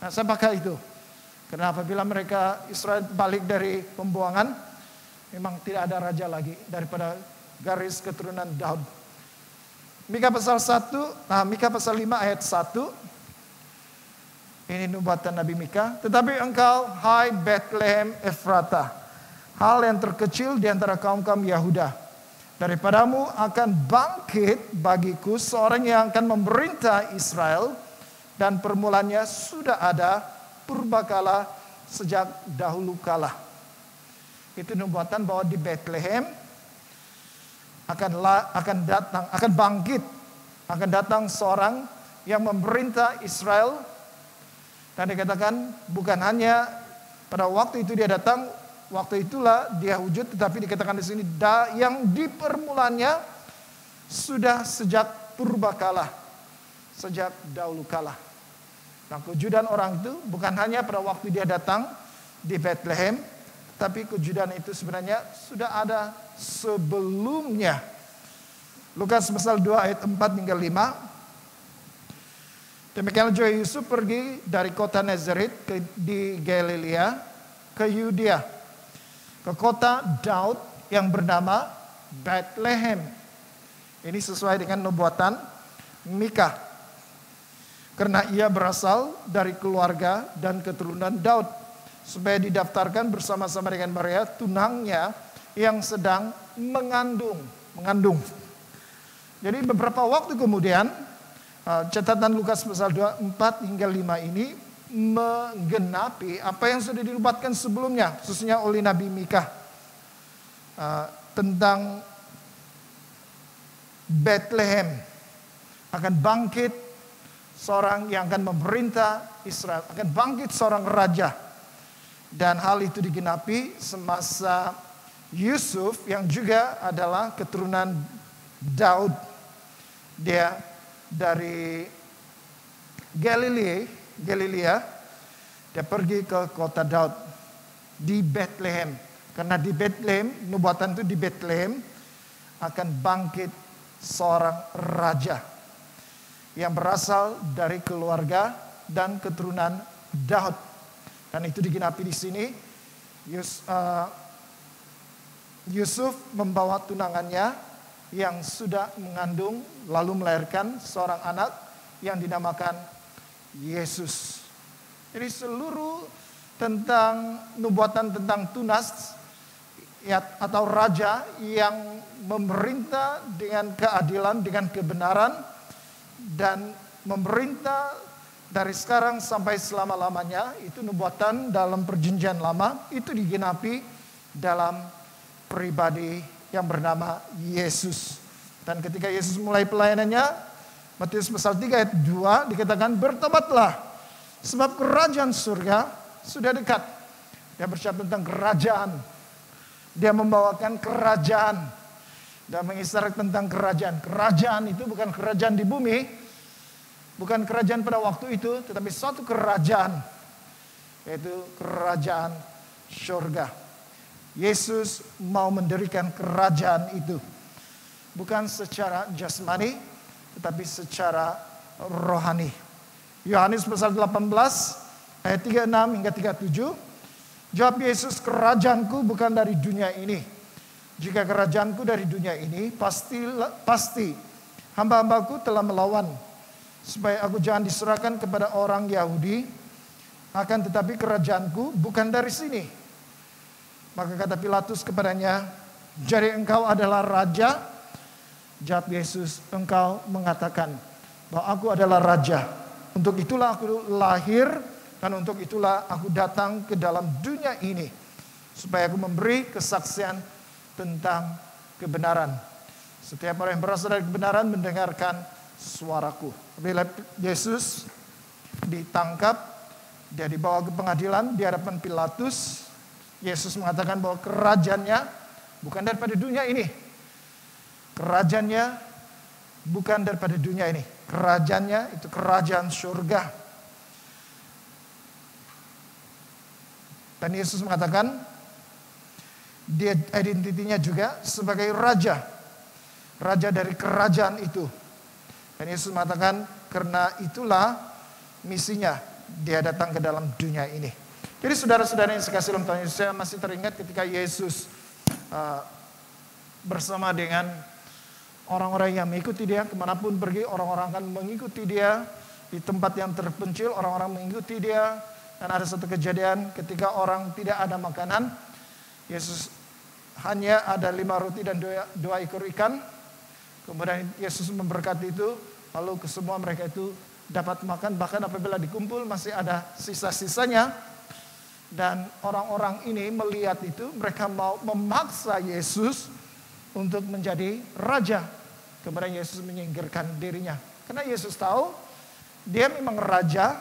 Nah, siapakah itu? Karena apabila mereka Israel balik dari pembuangan, memang tidak ada raja lagi daripada garis keturunan Daud. Mika pasal 5 ayat 1. Ini nubuatan Nabi Mika. Tetapi engkau, hai Bethlehem Efrata, hal yang terkecil di antara kaum-kaum Yahuda, daripadamu akan bangkit bagiku seorang yang akan memerintah Israel, dan permulanya sudah ada purbakala sejak dahulu kala. Itu nubuatan bahwa di Bethlehem akan datang seorang yang memerintah Israel. Dan dikatakan bukan hanya pada waktu itu dia datang, waktu itulah dia wujud, tetapi dikatakan di sini yang di permulannya sudah sejak purbakala, sejak dahulu kala. Nah, kewujudan orang itu bukan hanya pada waktu dia datang di Bethlehem, tapi kewujudan itu sebenarnya sudah ada sebelumnya. Lukas pasal 2 ayat 4 hingga 5. Demikian juga Yusuf pergi dari kota Nazaret di Galilea ke Yudea, ke kota Daud yang bernama Bethlehem. Ini sesuai dengan nubuatan Mika. Karena ia berasal dari keluarga dan keturunan Daud, supaya didaftarkan bersama-sama dengan Maria, tunangnya yang sedang mengandung. Jadi beberapa waktu kemudian, catatan Lukas pasal 24 hingga 5 ini menggenapi apa yang sudah dinubuatkan sebelumnya, khususnya oleh Nabi Mika tentang Bethlehem. Akan bangkit seorang yang akan memerintah Israel, akan bangkit seorang raja. Dan hal itu digenapi semasa Yusuf yang juga adalah keturunan Daud. Dia dari Galilea, dia pergi ke kota Daud di Bethlehem. Karena di Bethlehem, nubuatan itu di Bethlehem akan bangkit seorang raja yang berasal dari keluarga dan keturunan Daud. Dan itu digenapi di sini. Yusuf membawa tunangannya yang sudah mengandung, lalu melahirkan seorang anak yang dinamakan Yesus. Jadi seluruh tentang nubuatan tentang tunas atau raja yang memerintah dengan keadilan, dengan kebenaran, dan memerintah dari sekarang sampai selama-lamanya, itu nubuatan dalam perjanjian lama, itu digenapi dalam pribadi yang bernama Yesus. Dan ketika Yesus mulai pelayanannya, Matius pasal 3 ayat 2 dikatakan, bertobatlah sebab kerajaan surga sudah dekat. Dia bercakap tentang kerajaan. Dia membawakan kerajaan dan mengisyaratkan tentang kerajaan. Kerajaan itu bukan kerajaan di bumi, bukan kerajaan pada waktu itu, tetapi suatu kerajaan, yaitu kerajaan surga. Yesus mau mendirikan kerajaan itu. Bukan secara jasmani, tetapi secara rohani. Yohanes pasal 18 ayat 36 hingga 37. Jawab Yesus, kerajaanku bukan dari dunia ini. Jika kerajaanku dari dunia ini, pasti hamba-hambaku telah melawan, supaya aku jangan diserahkan kepada orang Yahudi. Akan tetapi kerajaanku bukan dari sini. Maka kata Pilatus kepadanya, jadi engkau adalah raja? Jawab Yesus, engkau mengatakan bahwa aku adalah raja. Untuk itulah aku lahir dan untuk itulah aku datang ke dalam dunia ini. Supaya aku memberi kesaksian tentang kebenaran. Setiap orang yang berasal dari kebenaran mendengarkan suaraku. Bila Yesus ditangkap, dia dibawa ke pengadilan di hadapan Pilatus. Yesus mengatakan bahwa kerajaannya bukan daripada dunia ini. Kerajaannya bukan daripada dunia ini. Kerajaannya itu kerajaan surga. Dan Yesus mengatakan dia identitinya juga sebagai raja. Raja dari kerajaan itu. Dan Yesus mengatakan karena itulah misinya dia datang ke dalam dunia ini. Jadi saudara-saudara yang sekasih dalam Tuhan Yesus, saya masih teringat ketika Yesus bersama dengan orang-orang yang mengikuti dia, kemanapun pergi orang-orang akan mengikuti dia. Di tempat yang terpencil orang-orang mengikuti dia. Dan ada satu kejadian ketika orang tidak ada makanan, Yesus hanya ada 5 roti dan 2 ekor ikan. Kemudian Yesus memberkati itu, lalu ke semua mereka itu dapat makan. Bahkan apabila dikumpul masih ada sisa-sisanya. Dan orang-orang ini melihat itu, mereka mau memaksa Yesus untuk menjadi raja. Kemudian Yesus menyingkirkan dirinya. Karena Yesus tahu dia memang raja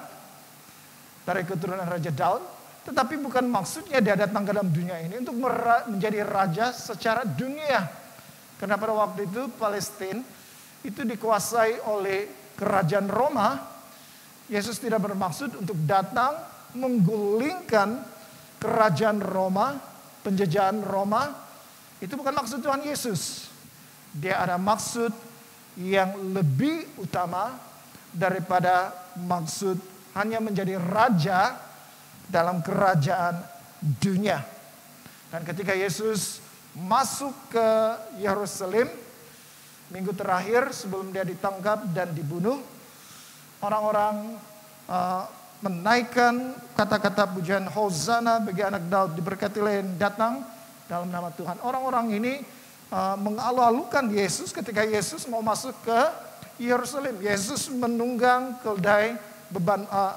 dari keturunan Raja Daud. Tetapi bukan maksudnya dia datang ke dalam dunia ini untuk menjadi raja secara dunia. Karena pada waktu itu Palestina itu dikuasai oleh kerajaan Roma. Yesus tidak bermaksud untuk datang menggulingkan kerajaan Roma, penjajahan Roma. Itu bukan maksud Tuhan Yesus. Dia ada maksud yang lebih utama daripada maksud hanya menjadi raja dalam kerajaan dunia. Dan ketika Yesus masuk ke Yerusalem minggu terakhir sebelum dia ditangkap dan dibunuh, orang-orang menaikkan kata-kata pujian Hosana bagi anak Daud, diberkatilah yang datang dalam nama Tuhan. Orang-orang ini mengalu-alukan Yesus ketika Yesus mau masuk ke Yerusalem. Yesus menunggang keldai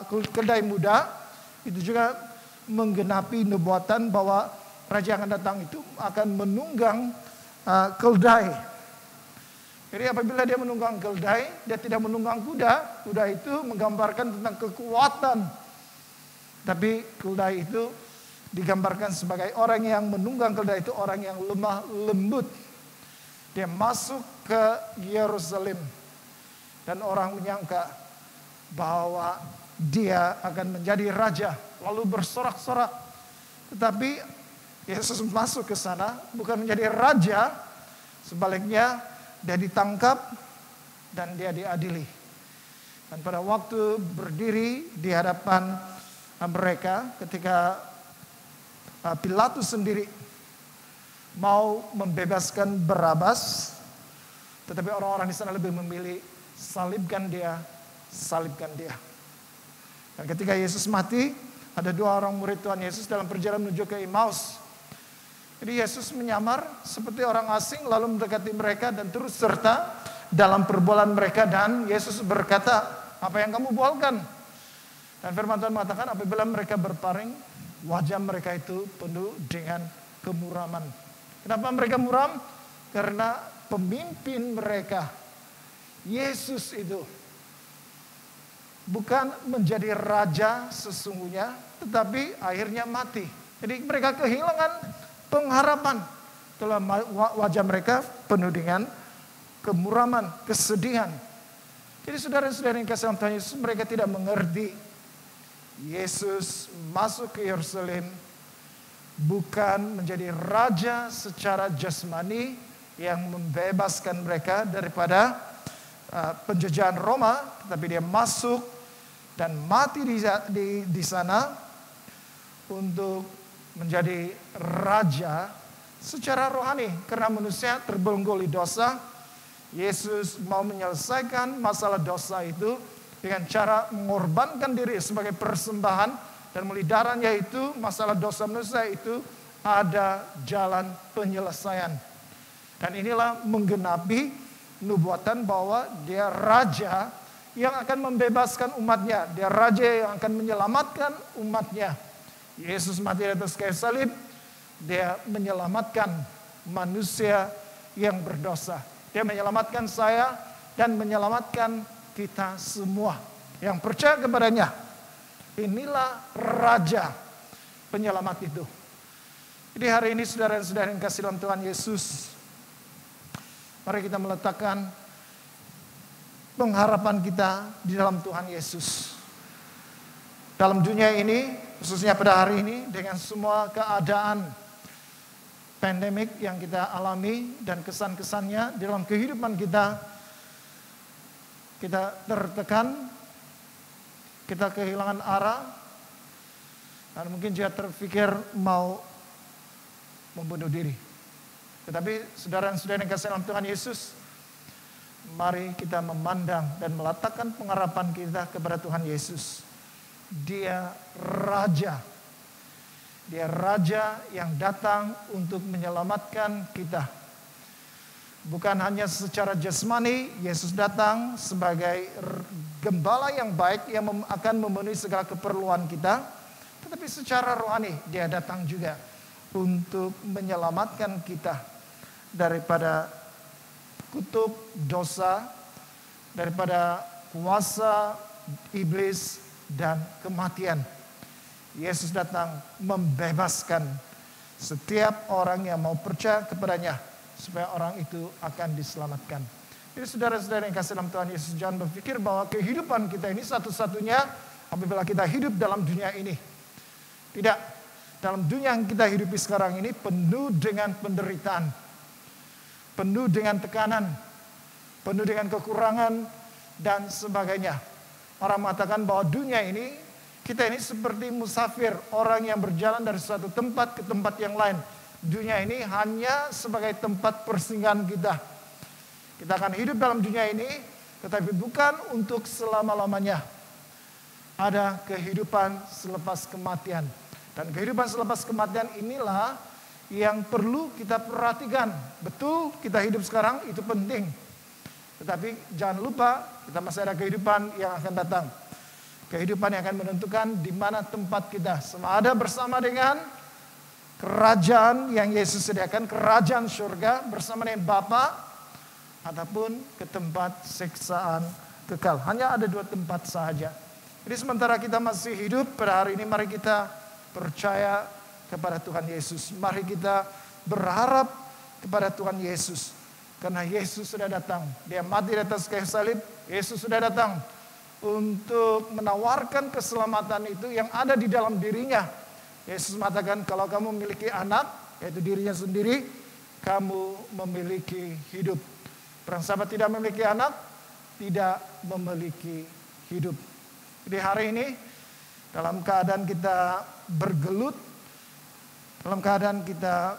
keldai muda. Itu juga menggenapi nubuatan bahwa raja yang akan datang itu akan menunggang keldai. Jadi apabila dia menunggang keldai, dia tidak menunggang kuda. Kuda itu menggambarkan tentang kekuatan. Tapi keldai itu digambarkan sebagai orang yang menunggang keldai itu orang yang lemah lembut. Dia masuk ke Yerusalem. Dan orang menyangka bahwa dia akan menjadi raja. Lalu bersorak-sorak. Tetapi Yesus masuk ke sana bukan menjadi raja. Sebaliknya dia ditangkap dan dia diadili. Dan pada waktu berdiri di hadapan mereka ketika Pilatus sendiri mau membebaskan Barabas, tetapi orang-orang di sana lebih memilih salibkan dia, salibkan dia. Dan ketika Yesus mati, ada 2 orang murid Tuhan Yesus dalam perjalanan menuju ke Emmaus. Jadi Yesus menyamar seperti orang asing lalu mendekati mereka dan turut serta dalam perbualan mereka. Dan Yesus berkata, apa yang kamu bualkan? Dan firman Tuhan mengatakan apabila mereka berpaling, wajah mereka itu penuh dengan kemuraman. Kenapa mereka muram? Karena pemimpin mereka, Yesus itu, bukan menjadi raja sesungguhnya, tetapi akhirnya mati. Jadi mereka kehilangan pengharapan. Itulah wajah mereka penuh dengan kemuraman, kesedihan. Jadi saudara-saudara yang kasih Tuhan Yesus, mereka tidak mengerti. Yesus masuk ke Yerusalem bukan menjadi raja secara jasmani yang membebaskan mereka daripada penjajahan Roma, tetapi dia masuk dan mati di sana untuk menjadi raja secara rohani. Karena manusia terbelenggu oleh dosa, Yesus mau menyelesaikan masalah dosa itu dengan cara mengorbankan diri sebagai persembahan, dan melalui darahnya itu masalah dosa manusia itu ada jalan penyelesaian. Dan inilah menggenapi nubuatan bahwa dia raja yang akan membebaskan umatnya. Dia raja yang akan menyelamatkan umatnya. Yesus mati di atas kayu salib. Dia menyelamatkan manusia yang berdosa. Dia menyelamatkan saya dan menyelamatkan kita semua yang percaya kepadanya. Inilah raja penyelamat itu. Jadi hari ini saudara-saudara yang kasih dalam Tuhan Yesus, mari kita meletakkan pengharapan kita di dalam Tuhan Yesus. Dalam dunia ini, khususnya pada hari ini, dengan semua keadaan pandemik yang kita alami dan kesan-kesannya dalam kehidupan kita, kita tertekan, kita kehilangan arah, dan mungkin juga terpikir mau membunuh diri. Tetapi saudara-saudara yang kasih dalam Tuhan Yesus, mari kita memandang dan meletakkan pengharapan kita kepada Tuhan Yesus. Dia raja. Dia raja yang datang untuk menyelamatkan kita. Bukan hanya secara jasmani, Yesus datang sebagai gembala yang baik yang akan memenuhi segala keperluan kita. Tetapi secara rohani, dia datang juga untuk menyelamatkan kita daripada kutuk dosa, daripada kuasa iblis dan kematian. Yesus datang membebaskan setiap orang yang mau percaya kepadanya, supaya orang itu akan diselamatkan. Jadi saudara-saudara yang kasih dalam Tuhan Yesus, jangan berpikir bahwa kehidupan kita ini satu-satunya apabila kita hidup dalam dunia ini. Tidak. Dalam dunia yang kita hidupi sekarang ini penuh dengan penderitaan, penuh dengan tekanan, penuh dengan kekurangan dan sebagainya. Orang mengatakan bahwa dunia ini, kita ini seperti musafir, orang yang berjalan dari suatu tempat ke tempat yang lain. Dunia ini hanya sebagai tempat persinggahan kita. Kita akan hidup dalam dunia ini, tetapi bukan untuk selama-lamanya. Ada kehidupan selepas kematian. Dan kehidupan selepas kematian inilah yang perlu kita perhatikan. Betul, kita hidup sekarang itu penting. Tetapi jangan lupa, kita masih ada kehidupan yang akan datang. Kehidupan yang akan menentukan di mana tempat kita. Sama ada bersama dengan kerajaan yang Yesus sediakan, kerajaan surga bersama dengan Bapa, ataupun ke tempat siksaan kekal. Hanya ada dua tempat sahaja. Jadi sementara kita masih hidup pada hari ini, mari kita percaya kepada Tuhan Yesus. Mari kita berharap kepada Tuhan Yesus. Karena Yesus sudah datang. Dia mati di atas kayu salib. Yesus sudah datang untuk menawarkan keselamatan itu yang ada di dalam dirinya. Yesus mengatakan, kalau kamu memiliki anak, yaitu dirinya sendiri, kamu memiliki hidup. Barang siapa tidak memiliki anak, tidak memiliki hidup. Jadi hari ini, dalam keadaan kita bergelut, dalam keadaan kita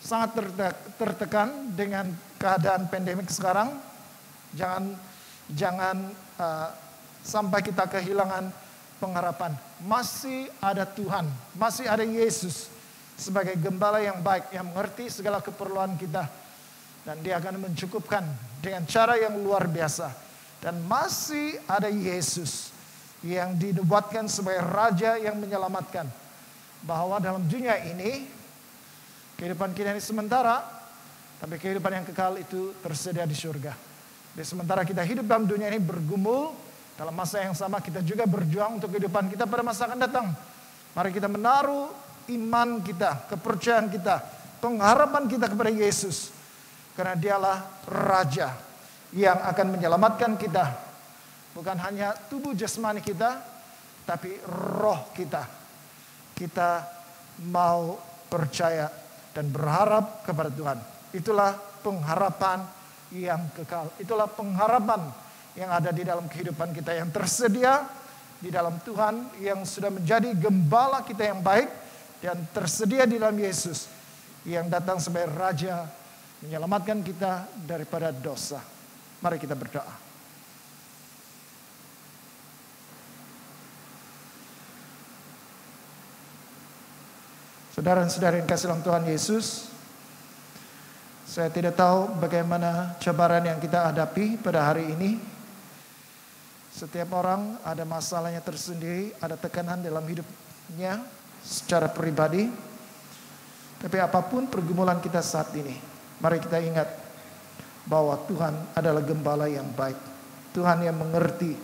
sangat tertekan dengan keadaan pandemik sekarang, jangan sampai kita kehilangan pengharapan. Masih ada Tuhan, masih ada Yesus sebagai gembala yang baik, yang mengerti segala keperluan kita. Dan dia akan mencukupkan dengan cara yang luar biasa. Dan masih ada Yesus yang dinubuatkan sebagai raja yang menyelamatkan. Bahwa dalam dunia ini, kehidupan kita ini sementara, tapi kehidupan yang kekal itu tersedia di surga. Jadi sementara kita hidup dalam dunia ini bergumul, dalam masa yang sama kita juga berjuang untuk kehidupan kita pada masa akan datang. Mari kita menaruh iman kita, kepercayaan kita, pengharapan kita kepada Yesus. Karena dialah raja yang akan menyelamatkan kita. Bukan hanya tubuh jasmani kita, tapi roh kita. Kita mau percaya dan berharap kepada Tuhan. Itulah pengharapan yang kekal. Itulah pengharapan yang ada di dalam kehidupan kita, yang tersedia di dalam Tuhan, yang sudah menjadi gembala kita yang baik, dan tersedia di dalam Yesus yang datang sebagai raja menyelamatkan kita daripada dosa. Mari kita berdoa. Saudara-saudara yang kasih dalam Tuhan Yesus, saya tidak tahu bagaimana cobaan yang kita hadapi pada hari ini. Setiap orang ada masalahnya tersendiri, ada tekanan dalam hidupnya secara pribadi. Tapi apapun pergumulan kita saat ini, mari kita ingat bahwa Tuhan adalah gembala yang baik. Tuhan yang mengerti,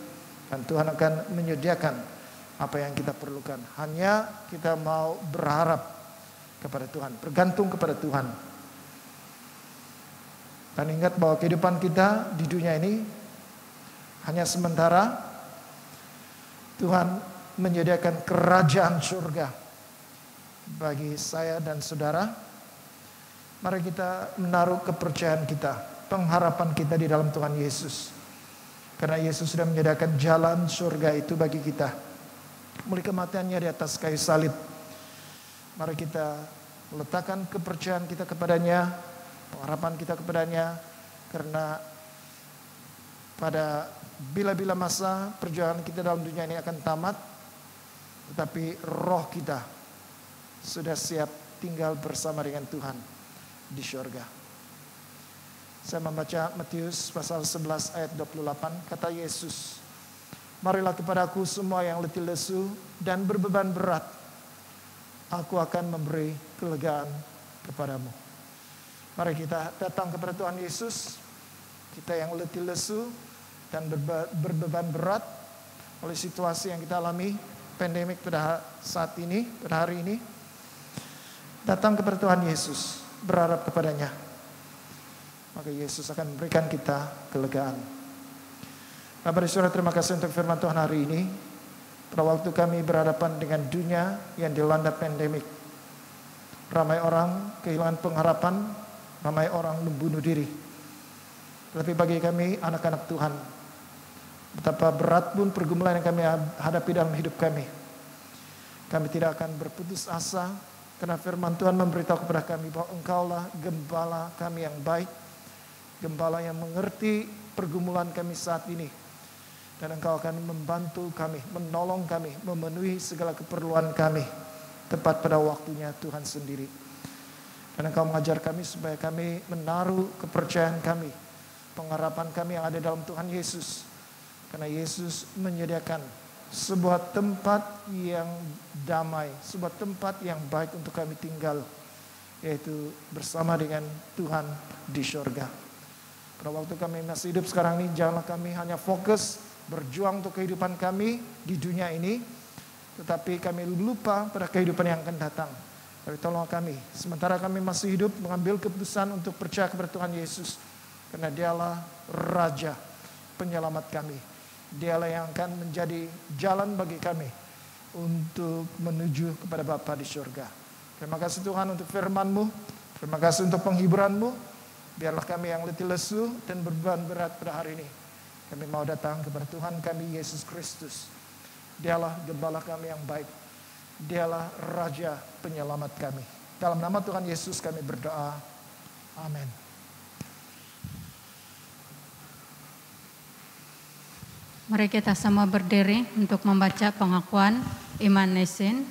dan Tuhan akan menyediakan apa yang kita perlukan. Hanya kita mau berharap kepada Tuhan, bergantung kepada Tuhan. Dan ingat bahwa kehidupan kita di dunia ini hanya sementara. Tuhan menyediakan kerajaan surga bagi saya dan saudara. Mari kita menaruh kepercayaan kita, pengharapan kita di dalam Tuhan Yesus. Karena Yesus sudah menyediakan jalan surga itu bagi kita melalui kematiannya di atas kayu salib. Mari kita meletakkan kepercayaan kita kepadanya, pengharapan kita kepadanya. Karena pada bila-bila masa perjalanan kita dalam dunia ini akan tamat, tetapi roh kita sudah siap tinggal bersama dengan Tuhan di surga. Saya membaca Matius pasal 11 ayat 28. Kata Yesus, "Marilah kepadaku semua yang letih lesu dan berbeban berat, aku akan memberi kelegaan kepadamu." Mari kita datang kepada Tuhan Yesus. Kita yang letih lesu dan berbeban berat oleh situasi yang kita alami, pandemik pada saat ini, pada hari ini. Datang kepada Tuhan Yesus, berharap kepadanya. Maka Yesus akan memberikan kita kelegaan. Bapak dan Saudara, terima kasih untuk firman Tuhan hari ini. Pada waktu kami berhadapan dengan dunia yang dilanda pandemik, ramai orang kehilangan pengharapan, ramai orang membunuh diri. Tetapi bagi kami anak-anak Tuhan, betapa berat pun pergumulan yang kami hadapi dalam hidup kami, kami tidak akan berputus asa. Karena firman Tuhan memberitahu kepada kami bahwa Engkaulah gembala kami yang baik, gembala yang mengerti pergumulan kami saat ini. Dan Engkau akan membantu kami, menolong kami, memenuhi segala keperluan kami tepat pada waktunya Tuhan sendiri. Dan Engkau mengajar kami supaya kami menaruh kepercayaan kami, pengharapan kami yang ada dalam Tuhan Yesus. Karena Yesus menyediakan sebuah tempat yang damai, sebuah tempat yang baik untuk kami tinggal, yaitu bersama dengan Tuhan di surga. Pada waktu kami masih hidup sekarang ini, janganlah kami hanya fokus berjuang untuk kehidupan kami di dunia ini, tetapi kami lupa pada kehidupan yang akan datang. Tapi tolong kami, sementara kami masih hidup, mengambil keputusan untuk percaya kepada Tuhan Yesus. Karena Dialah Raja, penyelamat kami. Dialah yang akan menjadi jalan bagi kami untuk menuju kepada Bapa di surga. Terima kasih Tuhan untuk firman-Mu. Terima kasih untuk penghiburan-Mu. Biarlah kami yang letih lesu dan beban berat pada hari ini, kami mau datang kepada Tuhan kami Yesus Kristus. Dialah gembala kami yang baik. Dialah Raja penyelamat kami. Dalam nama Tuhan Yesus kami berdoa. Amin. Mari kita sama berdiri untuk membaca pengakuan iman Nesin.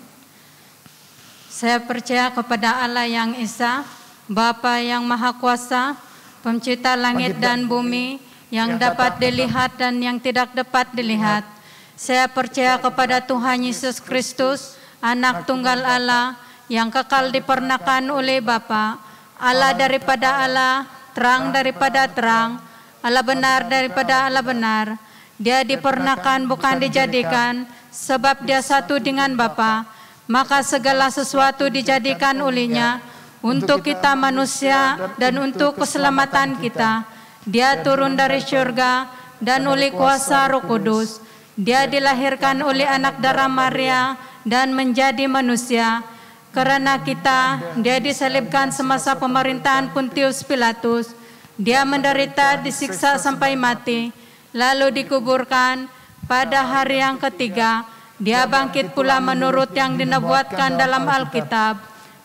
Saya percaya kepada Allah yang Esa, Bapa yang Maha Kuasa, Pencipta langit dan bumi, yang dapat dilihat dan yang tidak dapat dilihat. Saya percaya kepada Tuhan Yesus Kristus, Anak Tunggal Allah, yang kekal dipernakan oleh Bapa, Allah daripada Allah, terang daripada terang, Allah benar daripada Allah benar. Dia dipernakan bukan dijadikan, sebab dia satu dengan Bapa, maka segala sesuatu dijadikan olehnya untuk kita manusia dan untuk keselamatan kita. Dia turun dari surga dan oleh kuasa Roh Kudus. Dia dilahirkan oleh anak darah Maria dan menjadi manusia. Karena kita, dia disalibkan semasa pemerintahan Pontius Pilatus. Dia menderita, disiksa sampai mati, lalu dikuburkan. Pada hari yang ketiga, dia bangkit pula menurut yang dinubuatkan dalam Alkitab.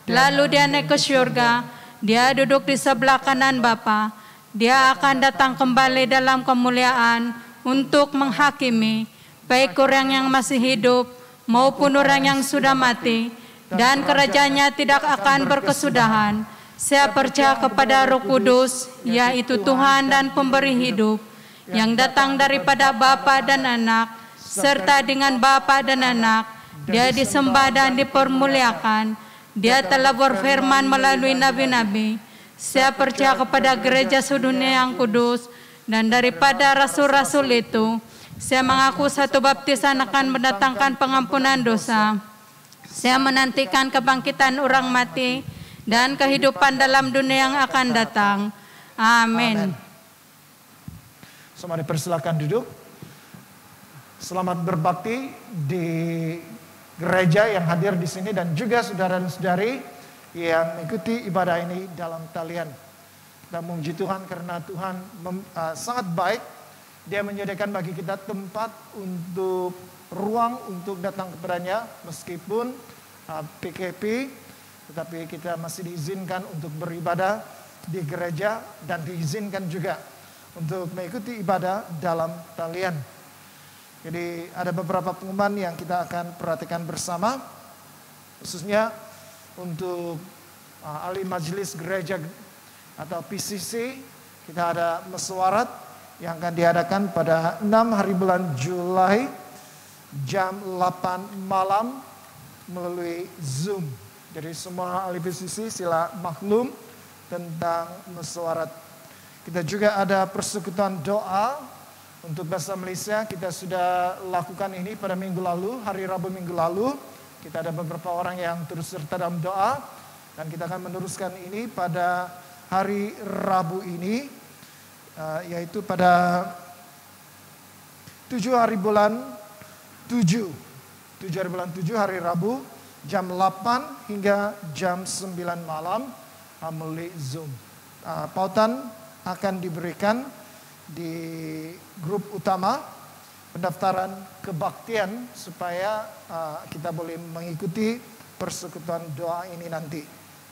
Lalu dia naik ke surga, dia duduk di sebelah kanan Bapa. Dia akan datang kembali dalam kemuliaan untuk menghakimi baik orang yang masih hidup maupun orang yang sudah mati, dan kerajaannya tidak akan berkesudahan. Saya percaya kepada Roh Kudus, yaitu Tuhan dan pemberi hidup, yang datang daripada Bapa dan Anak, serta dengan Bapa dan Anak, Dia disembah dan dipermuliakan. Dia telah berfirman melalui nabi-nabi. Saya percaya kepada gereja sedunia yang kudus, dan daripada rasul-rasul itu, saya mengaku satu baptisan akan mendatangkan pengampunan dosa. Saya menantikan kebangkitan orang mati dan kehidupan dalam dunia yang akan datang. Amin. Mari persilakan duduk. Selamat berbakti di gereja yang hadir di sini dan juga saudara dan saudari yang mengikuti ibadah ini dalam talian. Kita memuji Tuhan karena Tuhan sangat baik. Dia menyediakan bagi kita tempat untuk ruang untuk datang kepadanya meskipun PKP, tetapi kita masih diizinkan untuk beribadah di gereja dan diizinkan juga untuk mengikuti ibadah dalam talian. Jadi ada beberapa pengumuman yang kita akan perhatikan bersama, khususnya untuk ahli majelis gereja atau PCC. Kita ada mesyuarat yang akan diadakan pada 6 hari bulan Juli jam 8 malam melalui Zoom. Jadi semua ahli PCC sila maklum tentang mesyuarat. Kita juga ada persekutuan doa untuk bahasa Malaysia. Kita sudah lakukan ini pada minggu lalu, hari Rabu minggu lalu. Kita ada beberapa orang yang terus serta dalam doa. Dan kita akan meneruskan ini pada hari Rabu ini. Yaitu pada 7 hari bulan 7. 7 hari bulan 7 hari Rabu. Jam 8 hingga jam 9 malam melalui Zoom. Pautan akan diberikan di grup utama pendaftaran kebaktian supaya kita boleh mengikuti persekutuan doa ini nanti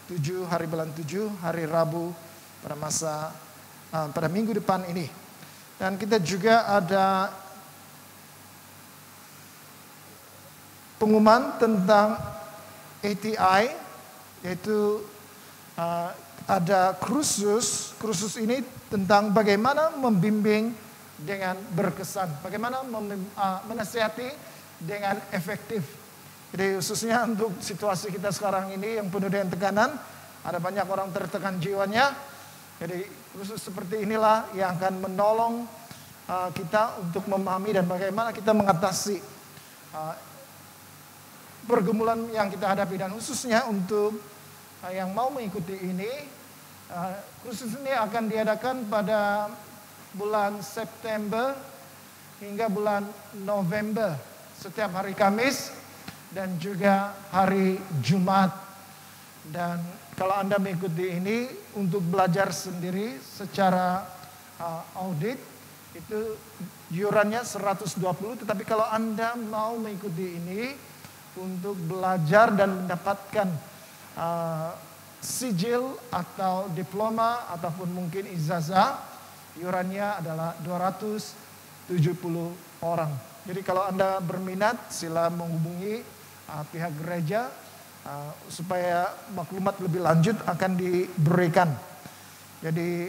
7 hari bulan 7 hari Rabu pada minggu depan ini. Dan kita juga ada pengumuman tentang ATI, yaitu ada kursus ini tentang bagaimana membimbing dengan berkesan, bagaimana menasihati dengan efektif. Jadi khususnya untuk situasi kita sekarang ini yang penuh dengan tekanan, ada banyak orang tertekan jiwanya. Jadi khusus seperti inilah yang akan menolong kita untuk memahami dan bagaimana kita mengatasi pergumulan yang kita hadapi, dan khususnya untuk yang mau mengikuti ini, kursus ini akan diadakan pada bulan September hingga bulan November, setiap hari Kamis dan juga hari Jumat. Dan kalau Anda mengikuti ini untuk belajar sendiri secara audit, itu iurannya 120, tetapi kalau Anda mau mengikuti ini untuk belajar dan mendapatkan sijil atau diploma ataupun mungkin ijazah, iurannya adalah 270 orang. Jadi kalau Anda berminat, sila menghubungi pihak gereja supaya maklumat lebih lanjut akan diberikan. Jadi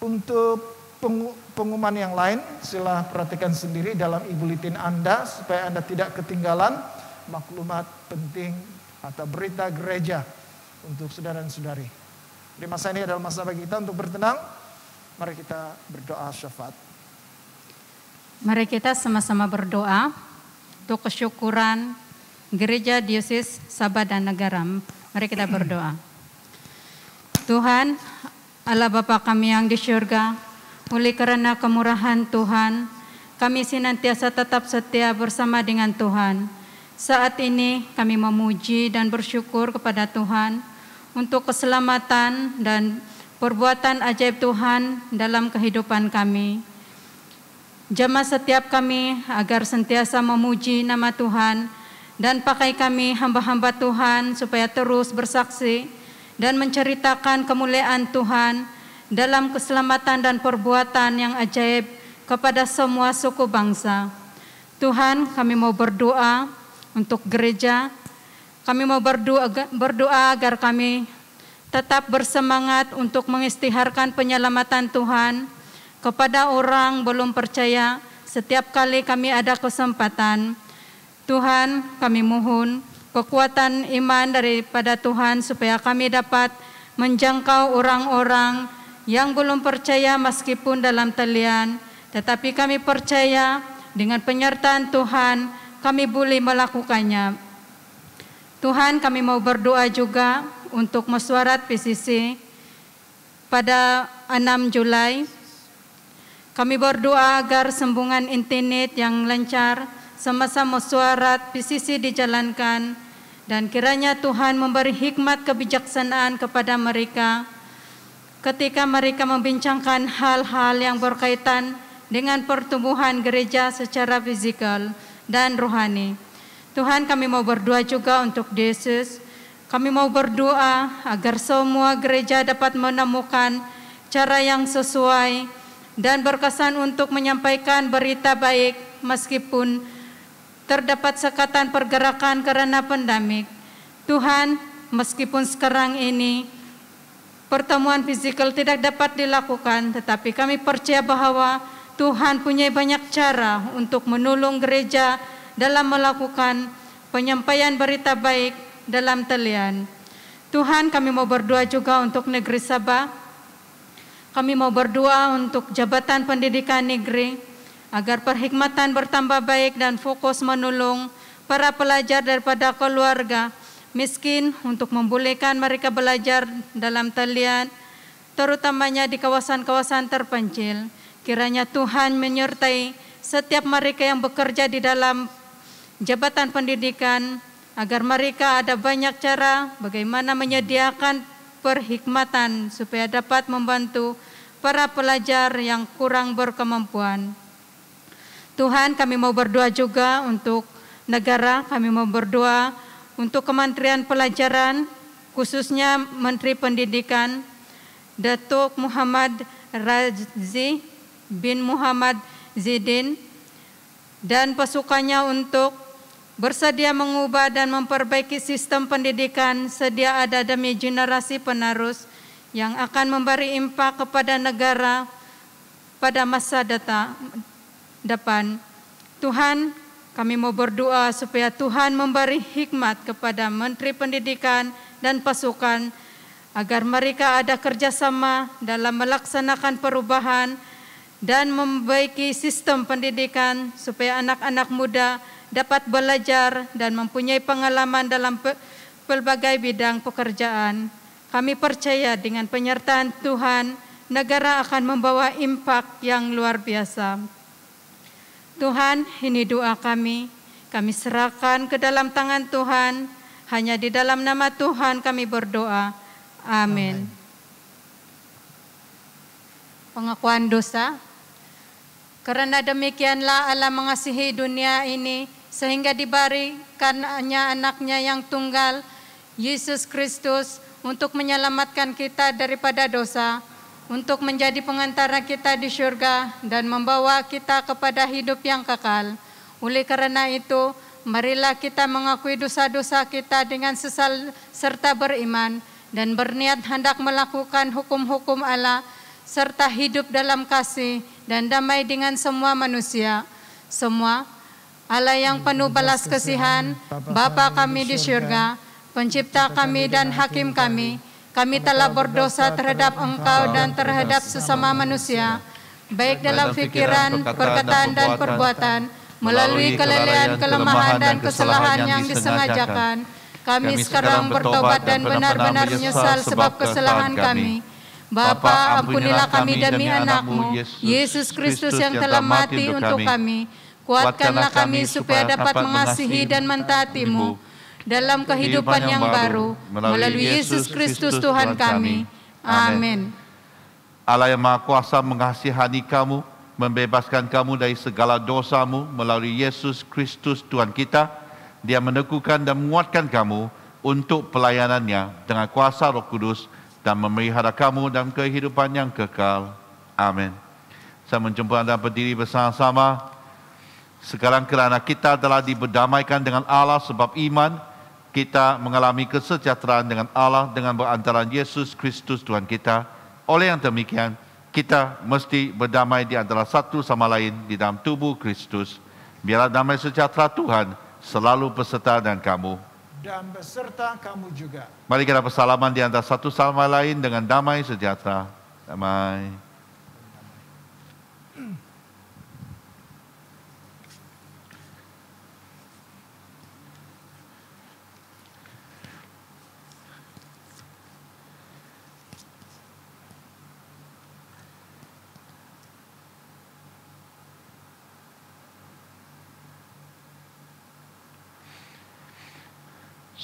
untuk pengumuman yang lain, sila perhatikan sendiri dalam e-bulletin Anda supaya Anda tidak ketinggalan maklumat penting atau berita gereja untuk saudara dan saudari. Di masa ini adalah masa bagi kita untuk bertenang. Mari kita berdoa syafaat. Mari kita sama-sama berdoa untuk kesyukuran Gereja Diosis Sabah dan Negara. Mari kita berdoa. Tuhan, Allah Bapa kami yang di syurga, oleh karena kemurahan Tuhan, kami senantiasa tetap setia bersama dengan Tuhan. Saat ini kami memuji dan bersyukur kepada Tuhan untuk keselamatan dan perbuatan ajaib Tuhan dalam kehidupan kami. Jamah setiap kami agar sentiasa memuji nama Tuhan dan pakai kami hamba-hamba Tuhan supaya terus bersaksi dan menceritakan kemuliaan Tuhan dalam keselamatan dan perbuatan yang ajaib kepada semua suku bangsa. Tuhan, kami mau berdoa untuk gereja. Kami mau berdoa agar kami tetap bersemangat untuk mengisytiharkan penyelamatan Tuhan kepada orang belum percaya setiap kali kami ada kesempatan. Tuhan, kami mohon kekuatan iman daripada Tuhan supaya kami dapat menjangkau orang-orang yang belum percaya meskipun dalam talian, tetapi kami percaya dengan penyertaan Tuhan kami boleh melakukannya. Tuhan, kami mau berdoa juga untuk mesyuarat PCC pada 6 Julai. Kami berdoa agar sambungan internet yang lancar semasa mesyuarat PCC dijalankan, dan kiranya Tuhan memberi hikmat kebijaksanaan kepada mereka ketika mereka membincangkan hal-hal yang berkaitan dengan pertumbuhan gereja secara fisikal dan rohani. Tuhan, kami mau berdoa juga untuk Yesus. Kami mau berdoa agar semua gereja dapat menemukan cara yang sesuai dan berkesan untuk menyampaikan berita baik meskipun terdapat sekatan pergerakan karena pandemik. Tuhan, meskipun sekarang ini pertemuan fisikal tidak dapat dilakukan, tetapi kami percaya bahwa Tuhan punya banyak cara untuk menolong gereja dalam melakukan penyampaian berita baik dalam talian. Tuhan, kami mau berdoa juga untuk negeri Sabah. Kami mau berdoa untuk Jabatan Pendidikan Negeri agar perhikmatan bertambah baik dan fokus menolong para pelajar daripada keluarga miskin untuk membolehkan mereka belajar dalam talian, terutamanya di kawasan-kawasan terpencil. Kiranya Tuhan menyertai setiap mereka yang bekerja di dalam Jabatan Pendidikan agar mereka ada banyak cara bagaimana menyediakan perhikmatan supaya dapat membantu para pelajar yang kurang berkemampuan. Tuhan, kami mau berdoa juga untuk negara, kami mau berdoa untuk Kementerian Pelajaran, khususnya Menteri Pendidikan, Datuk Muhammad Razi bin Muhammad Zidin, dan pasukannya untuk bersedia mengubah dan memperbaiki sistem pendidikan sedia ada demi generasi penerus yang akan memberi impak kepada negara pada masa depan. Tuhan, kami mau berdoa supaya Tuhan memberi hikmat kepada Menteri Pendidikan dan pasukan agar mereka ada kerjasama dalam melaksanakan perubahan dan memperbaiki sistem pendidikan supaya anak-anak muda dapat belajar dan mempunyai pengalaman dalam pelbagai bidang pekerjaan. Kami percaya dengan penyertaan Tuhan, negara akan membawa impak yang luar biasa. Tuhan, ini doa kami serahkan ke dalam tangan Tuhan. Hanya di dalam nama Tuhan kami berdoa. Amin. Pengakuan dosa. Karena demikianlah Allah mengasihi dunia ini sehingga diberikannya anaknya yang tunggal, Yesus Kristus, untuk menyelamatkan kita daripada dosa, untuk menjadi pengantara kita di surga dan membawa kita kepada hidup yang kekal. Oleh karena itu, marilah kita mengakui dosa-dosa kita dengan sesal serta beriman dan berniat hendak melakukan hukum-hukum Allah serta hidup dalam kasih dan damai dengan semua manusia. Semua Allah yang penuh balas kasihan, Bapa kami di surga, Pencipta kami dan Hakim kami, kami telah berdosa terhadap Engkau dan terhadap sesama manusia, baik dalam pikiran, perkataan dan perbuatan, melalui kelalaian, kelemahan dan kesalahan yang disengajakan. Kami sekarang bertobat dan benar-benar menyesal sebab kesalahan kami. Bapa, ampunilah kami demi anak-Mu, Yesus Kristus yang telah mati untuk kami. Kuatkanlah kami supaya dapat mengasihi dan mentaati-Mu dalam kehidupan yang baru, melalui Yesus Kristus Tuhan kami. Amin. Allah yang Maha Kuasa mengasihani kamu, membebaskan kamu dari segala dosamu melalui Yesus Kristus Tuhan kita. Dia meneguhkan dan menguatkan kamu untuk pelayanannya dengan kuasa Roh Kudus dan memelihara kamu dalam kehidupan yang kekal. Amin. Saya menjumpa anda berdiri bersama-sama. Sekarang kerana kita telah diberdamaikan dengan Allah sebab iman, kita mengalami kesejahteraan dengan Allah dengan berantaran Yesus Kristus Tuhan kita. Oleh yang demikian, kita mesti berdamai di antara satu sama lain di dalam tubuh Kristus. Biarlah damai sejahtera Tuhan selalu beserta dengan kamu. Dan beserta kamu juga. Mari kita bersalaman di antara satu sama lain dengan damai sejahtera. Damai.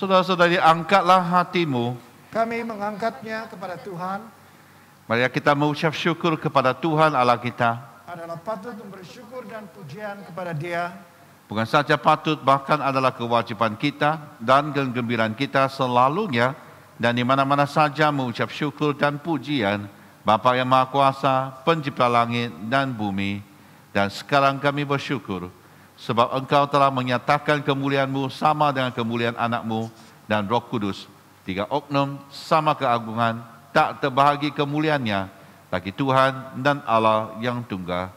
Saudara-saudari, angkatlah hatimu. Kami mengangkatnya kepada Tuhan. Mari kita mengucap syukur kepada Tuhan Allah kita. Adalah patut bersyukur dan pujian kepada Dia. Bukan saja patut, bahkan adalah kewajiban kita dan kegembiraan kita selalunya dan di mana-mana saja mengucap syukur dan pujian Bapa yang Maha Kuasa, Pencipta langit dan bumi. Dan sekarang kami bersyukur sebab Engkau telah menyatakan kemuliaan-Mu sama dengan kemuliaan anak-Mu dan Roh Kudus. Tiga oknum sama keagungan, tak terbahagi kemuliaannya bagi Tuhan dan Allah yang tunggal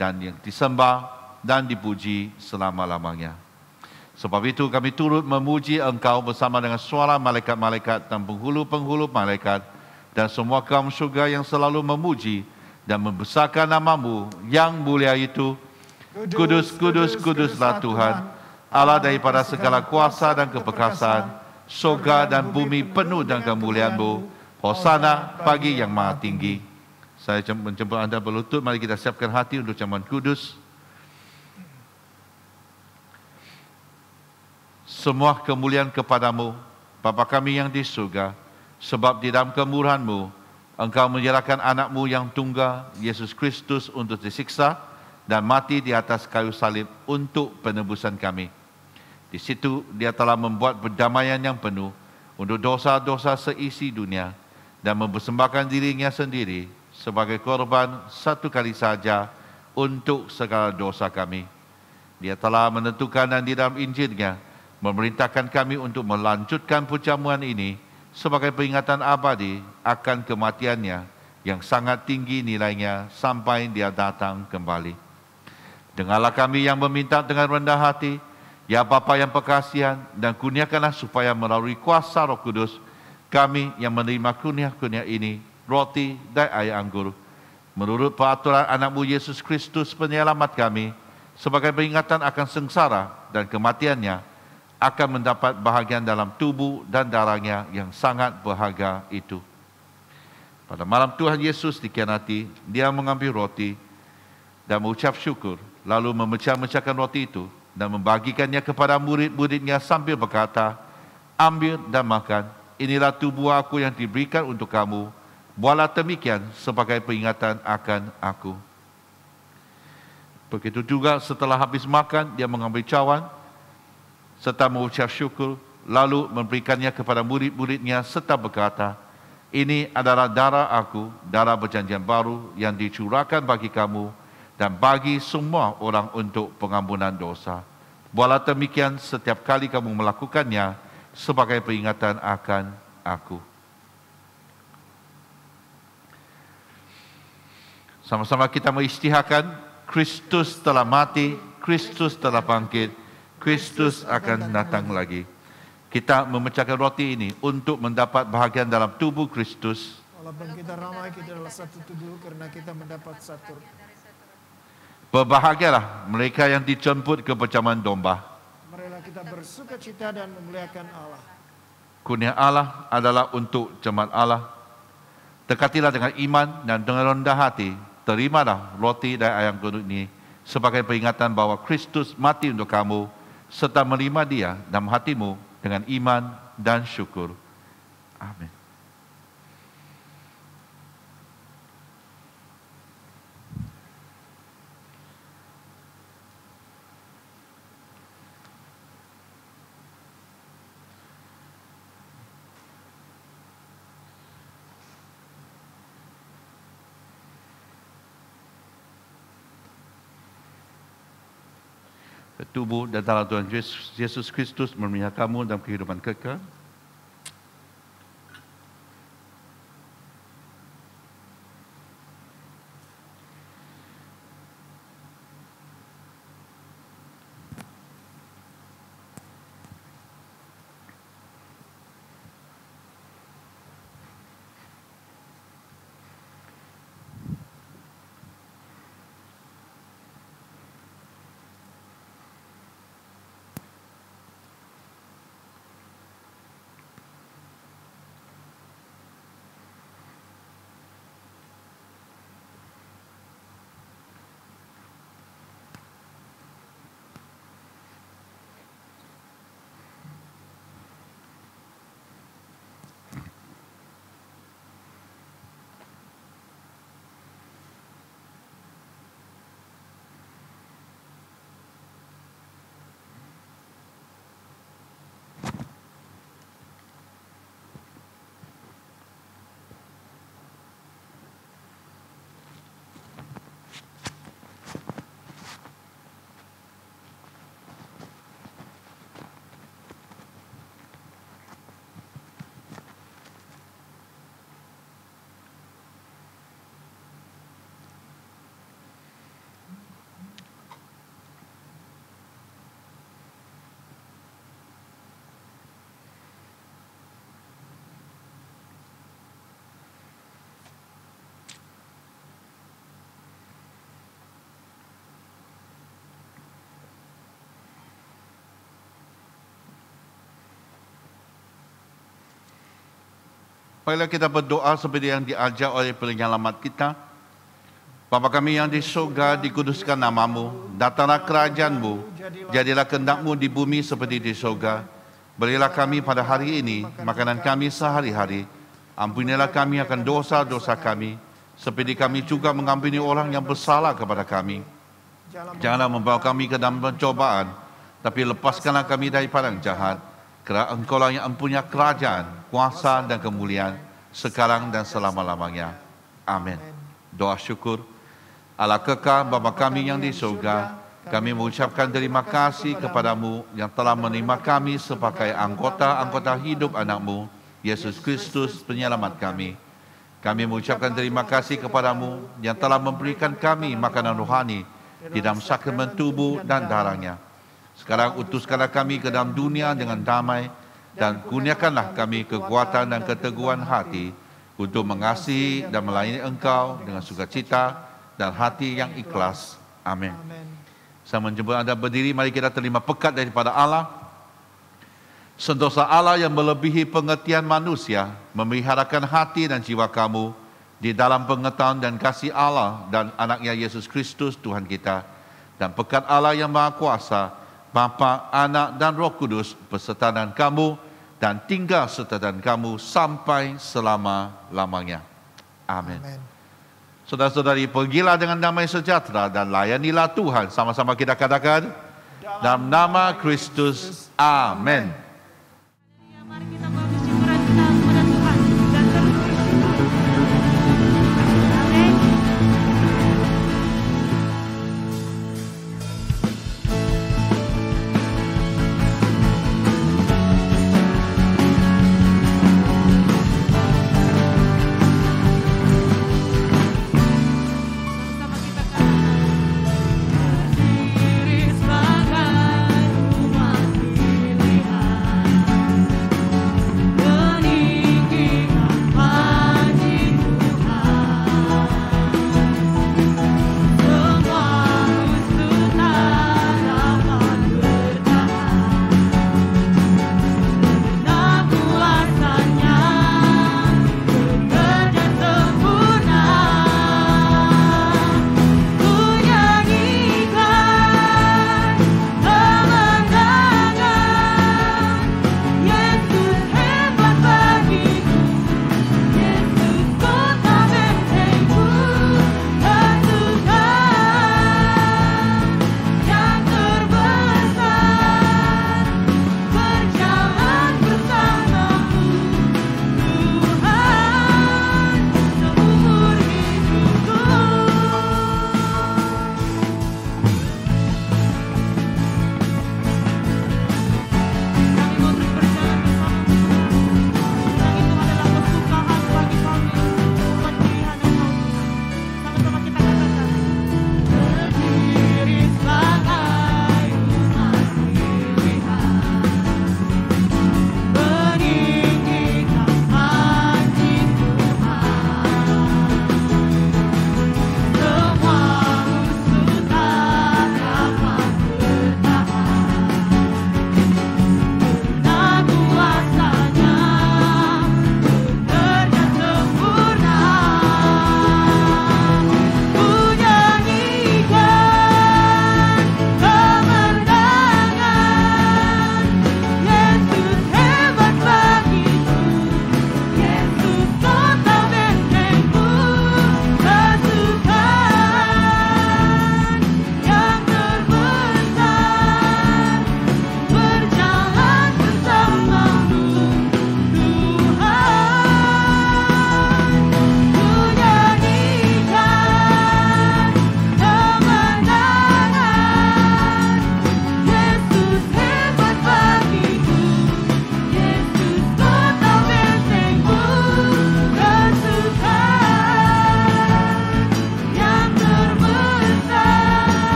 dan yang disembah dan dipuji selama-lamanya. Sebab itu kami turut memuji Engkau bersama dengan suara malaikat-malaikat dan penghulu-penghulu malaikat dan semua kaum surga yang selalu memuji dan membesarkan nama-Mu yang mulia itu. Kudus, kudus, kuduslah Tuhan, Allah daripada segala kuasa dan keperkasaan, surga dan bumi penuh dengan kemuliaan-Mu. Hosana bagi yang maha tinggi. Saya menjemput anda berlutut, mari kita siapkan hati untuk jamuan kudus. Semua kemuliaan kepadamu, Bapa kami yang di surga, sebab di dalam kemurahan-Mu, Engkau menyerahkan anak-Mu yang tunggal, Yesus Kristus, untuk disiksa dan mati di atas kayu salib untuk penebusan kami. Di situ Dia telah membuat perdamaian yang penuh untuk dosa-dosa seisi dunia dan mempersembahkan dirinya sendiri sebagai korban satu kali saja untuk segala dosa kami. Dia telah menentukan dan di dalam Injil-Nya memerintahkan kami untuk melanjutkan perjamuan ini sebagai peringatan abadi akan kematiannya yang sangat tinggi nilainya sampai Dia datang kembali. Dengarlah kami yang meminta dengan rendah hati, ya Bapa yang berkasihan, dan kurniakanlah supaya melalui kuasa Roh Kudus, kami yang menerima kurnia-kurnia ini, roti dan air anggur, menurut peraturan anak-Mu Yesus Kristus penyelamat kami, sebagai peringatan akan sengsara dan kematiannya, akan mendapat bahagian dalam tubuh dan darahnya yang sangat berharga itu. Pada malam Tuhan Yesus dikhianati, Dia mengambil roti dan mengucap syukur, lalu memecah-mecahkan roti itu dan membagikannya kepada murid-muridnya sambil berkata, ambil dan makan, inilah tubuh aku yang diberikan untuk kamu, buatlah demikian sebagai peringatan akan aku. Begitu juga setelah habis makan, Dia mengambil cawan, serta mengucap syukur, lalu memberikannya kepada murid-muridnya serta berkata, ini adalah darah aku, darah perjanjian baru yang dicurahkan bagi kamu dan bagi semua orang untuk pengampunan dosa. Buatlah demikian setiap kali kamu melakukannya sebagai peringatan akan aku. Sama-sama kita mengisytiharkan, Kristus telah mati, Kristus telah bangkit, Kristus akan datang lagi. Kita memecahkan roti ini untuk mendapat bahagian dalam tubuh Kristus. Walaupun kita ramai, kita adalah satu tubuh karena kita mendapat satu. Berbahagialah mereka yang dijemput ke perjamuan domba. Marilah kita bersukacita dan memuliakan Allah. Kurnia Allah adalah untuk jemaat Allah. Dekatilah dengan iman dan dengan rendah hati. Terimalah roti dan ayam anggur ini sebagai peringatan bahwa Kristus mati untuk kamu, serta menerima Dia dalam hatimu dengan iman dan syukur. Amin. Tubuh dan darah Tuhan Yesus Kristus memelihara kamu dalam kehidupan kekal. Marilah kita berdoa seperti yang diajar oleh penyelamat kita. Bapa kami yang di surga, dikuduskan namamu, datanglah kerajaan-Mu, jadilah kehendak-Mu di bumi seperti di surga. Berilah kami pada hari ini makanan kami sehari-hari. Ampunilah kami akan dosa-dosa kami, seperti kami juga mengampuni orang yang bersalah kepada kami. Janganlah membawa kami ke dalam pencobaan, tapi lepaskanlah kami daripada yang jahat. Kerana Engkau-lah yang mempunyai kerajaan, kuasa dan kemuliaan, sekarang dan selama-lamanya. Amin. Doa syukur. Allah kekal Bapa kami yang di surga, kami mengucapkan terima kasih kepadamu yang telah menerima kami sebagai anggota-anggota hidup anak-Mu, Yesus Kristus penyelamat kami. Kami mengucapkan terima kasih kepadamu yang telah memberikan kami makanan rohani di dalam sakramen tubuh dan darahnya. Sekarang utuskanlah kami ke dalam dunia dengan damai dan kurniakanlah kami kekuatan dan keteguhan hati untuk mengasihi dan melayani Engkau dengan sukacita dan hati yang ikhlas. Amin. Saya menjemput Anda berdiri, mari kita terima pekat daripada Allah. Sentosa Allah yang melebihi pengertian manusia, memeliharakan hati dan jiwa kamu di dalam pengetahuan dan kasih Allah dan anaknya Yesus Kristus Tuhan kita. Dan pekat Allah yang Maha Kuasa, Bapa, Anak dan Roh Kudus beserta dengan kamu dan tinggal serta dengan kamu sampai selama-lamanya. Amin. Saudara-saudari, pergilah dengan damai sejahtera dan layanilah Tuhan. Sama-sama kita katakan, dalam nama Kristus. Amin. Mari kita bawa kesyukuran kita kepada Tuhan dan terus bersyukur. Amin. Sama-sama kita katakan, diri sebagai umat pilihan.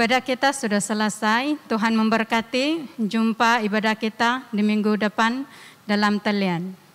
Ibadah kita sudah selesai. Tuhan memberkati. Jumpa ibadah kita di minggu depan dalam talian.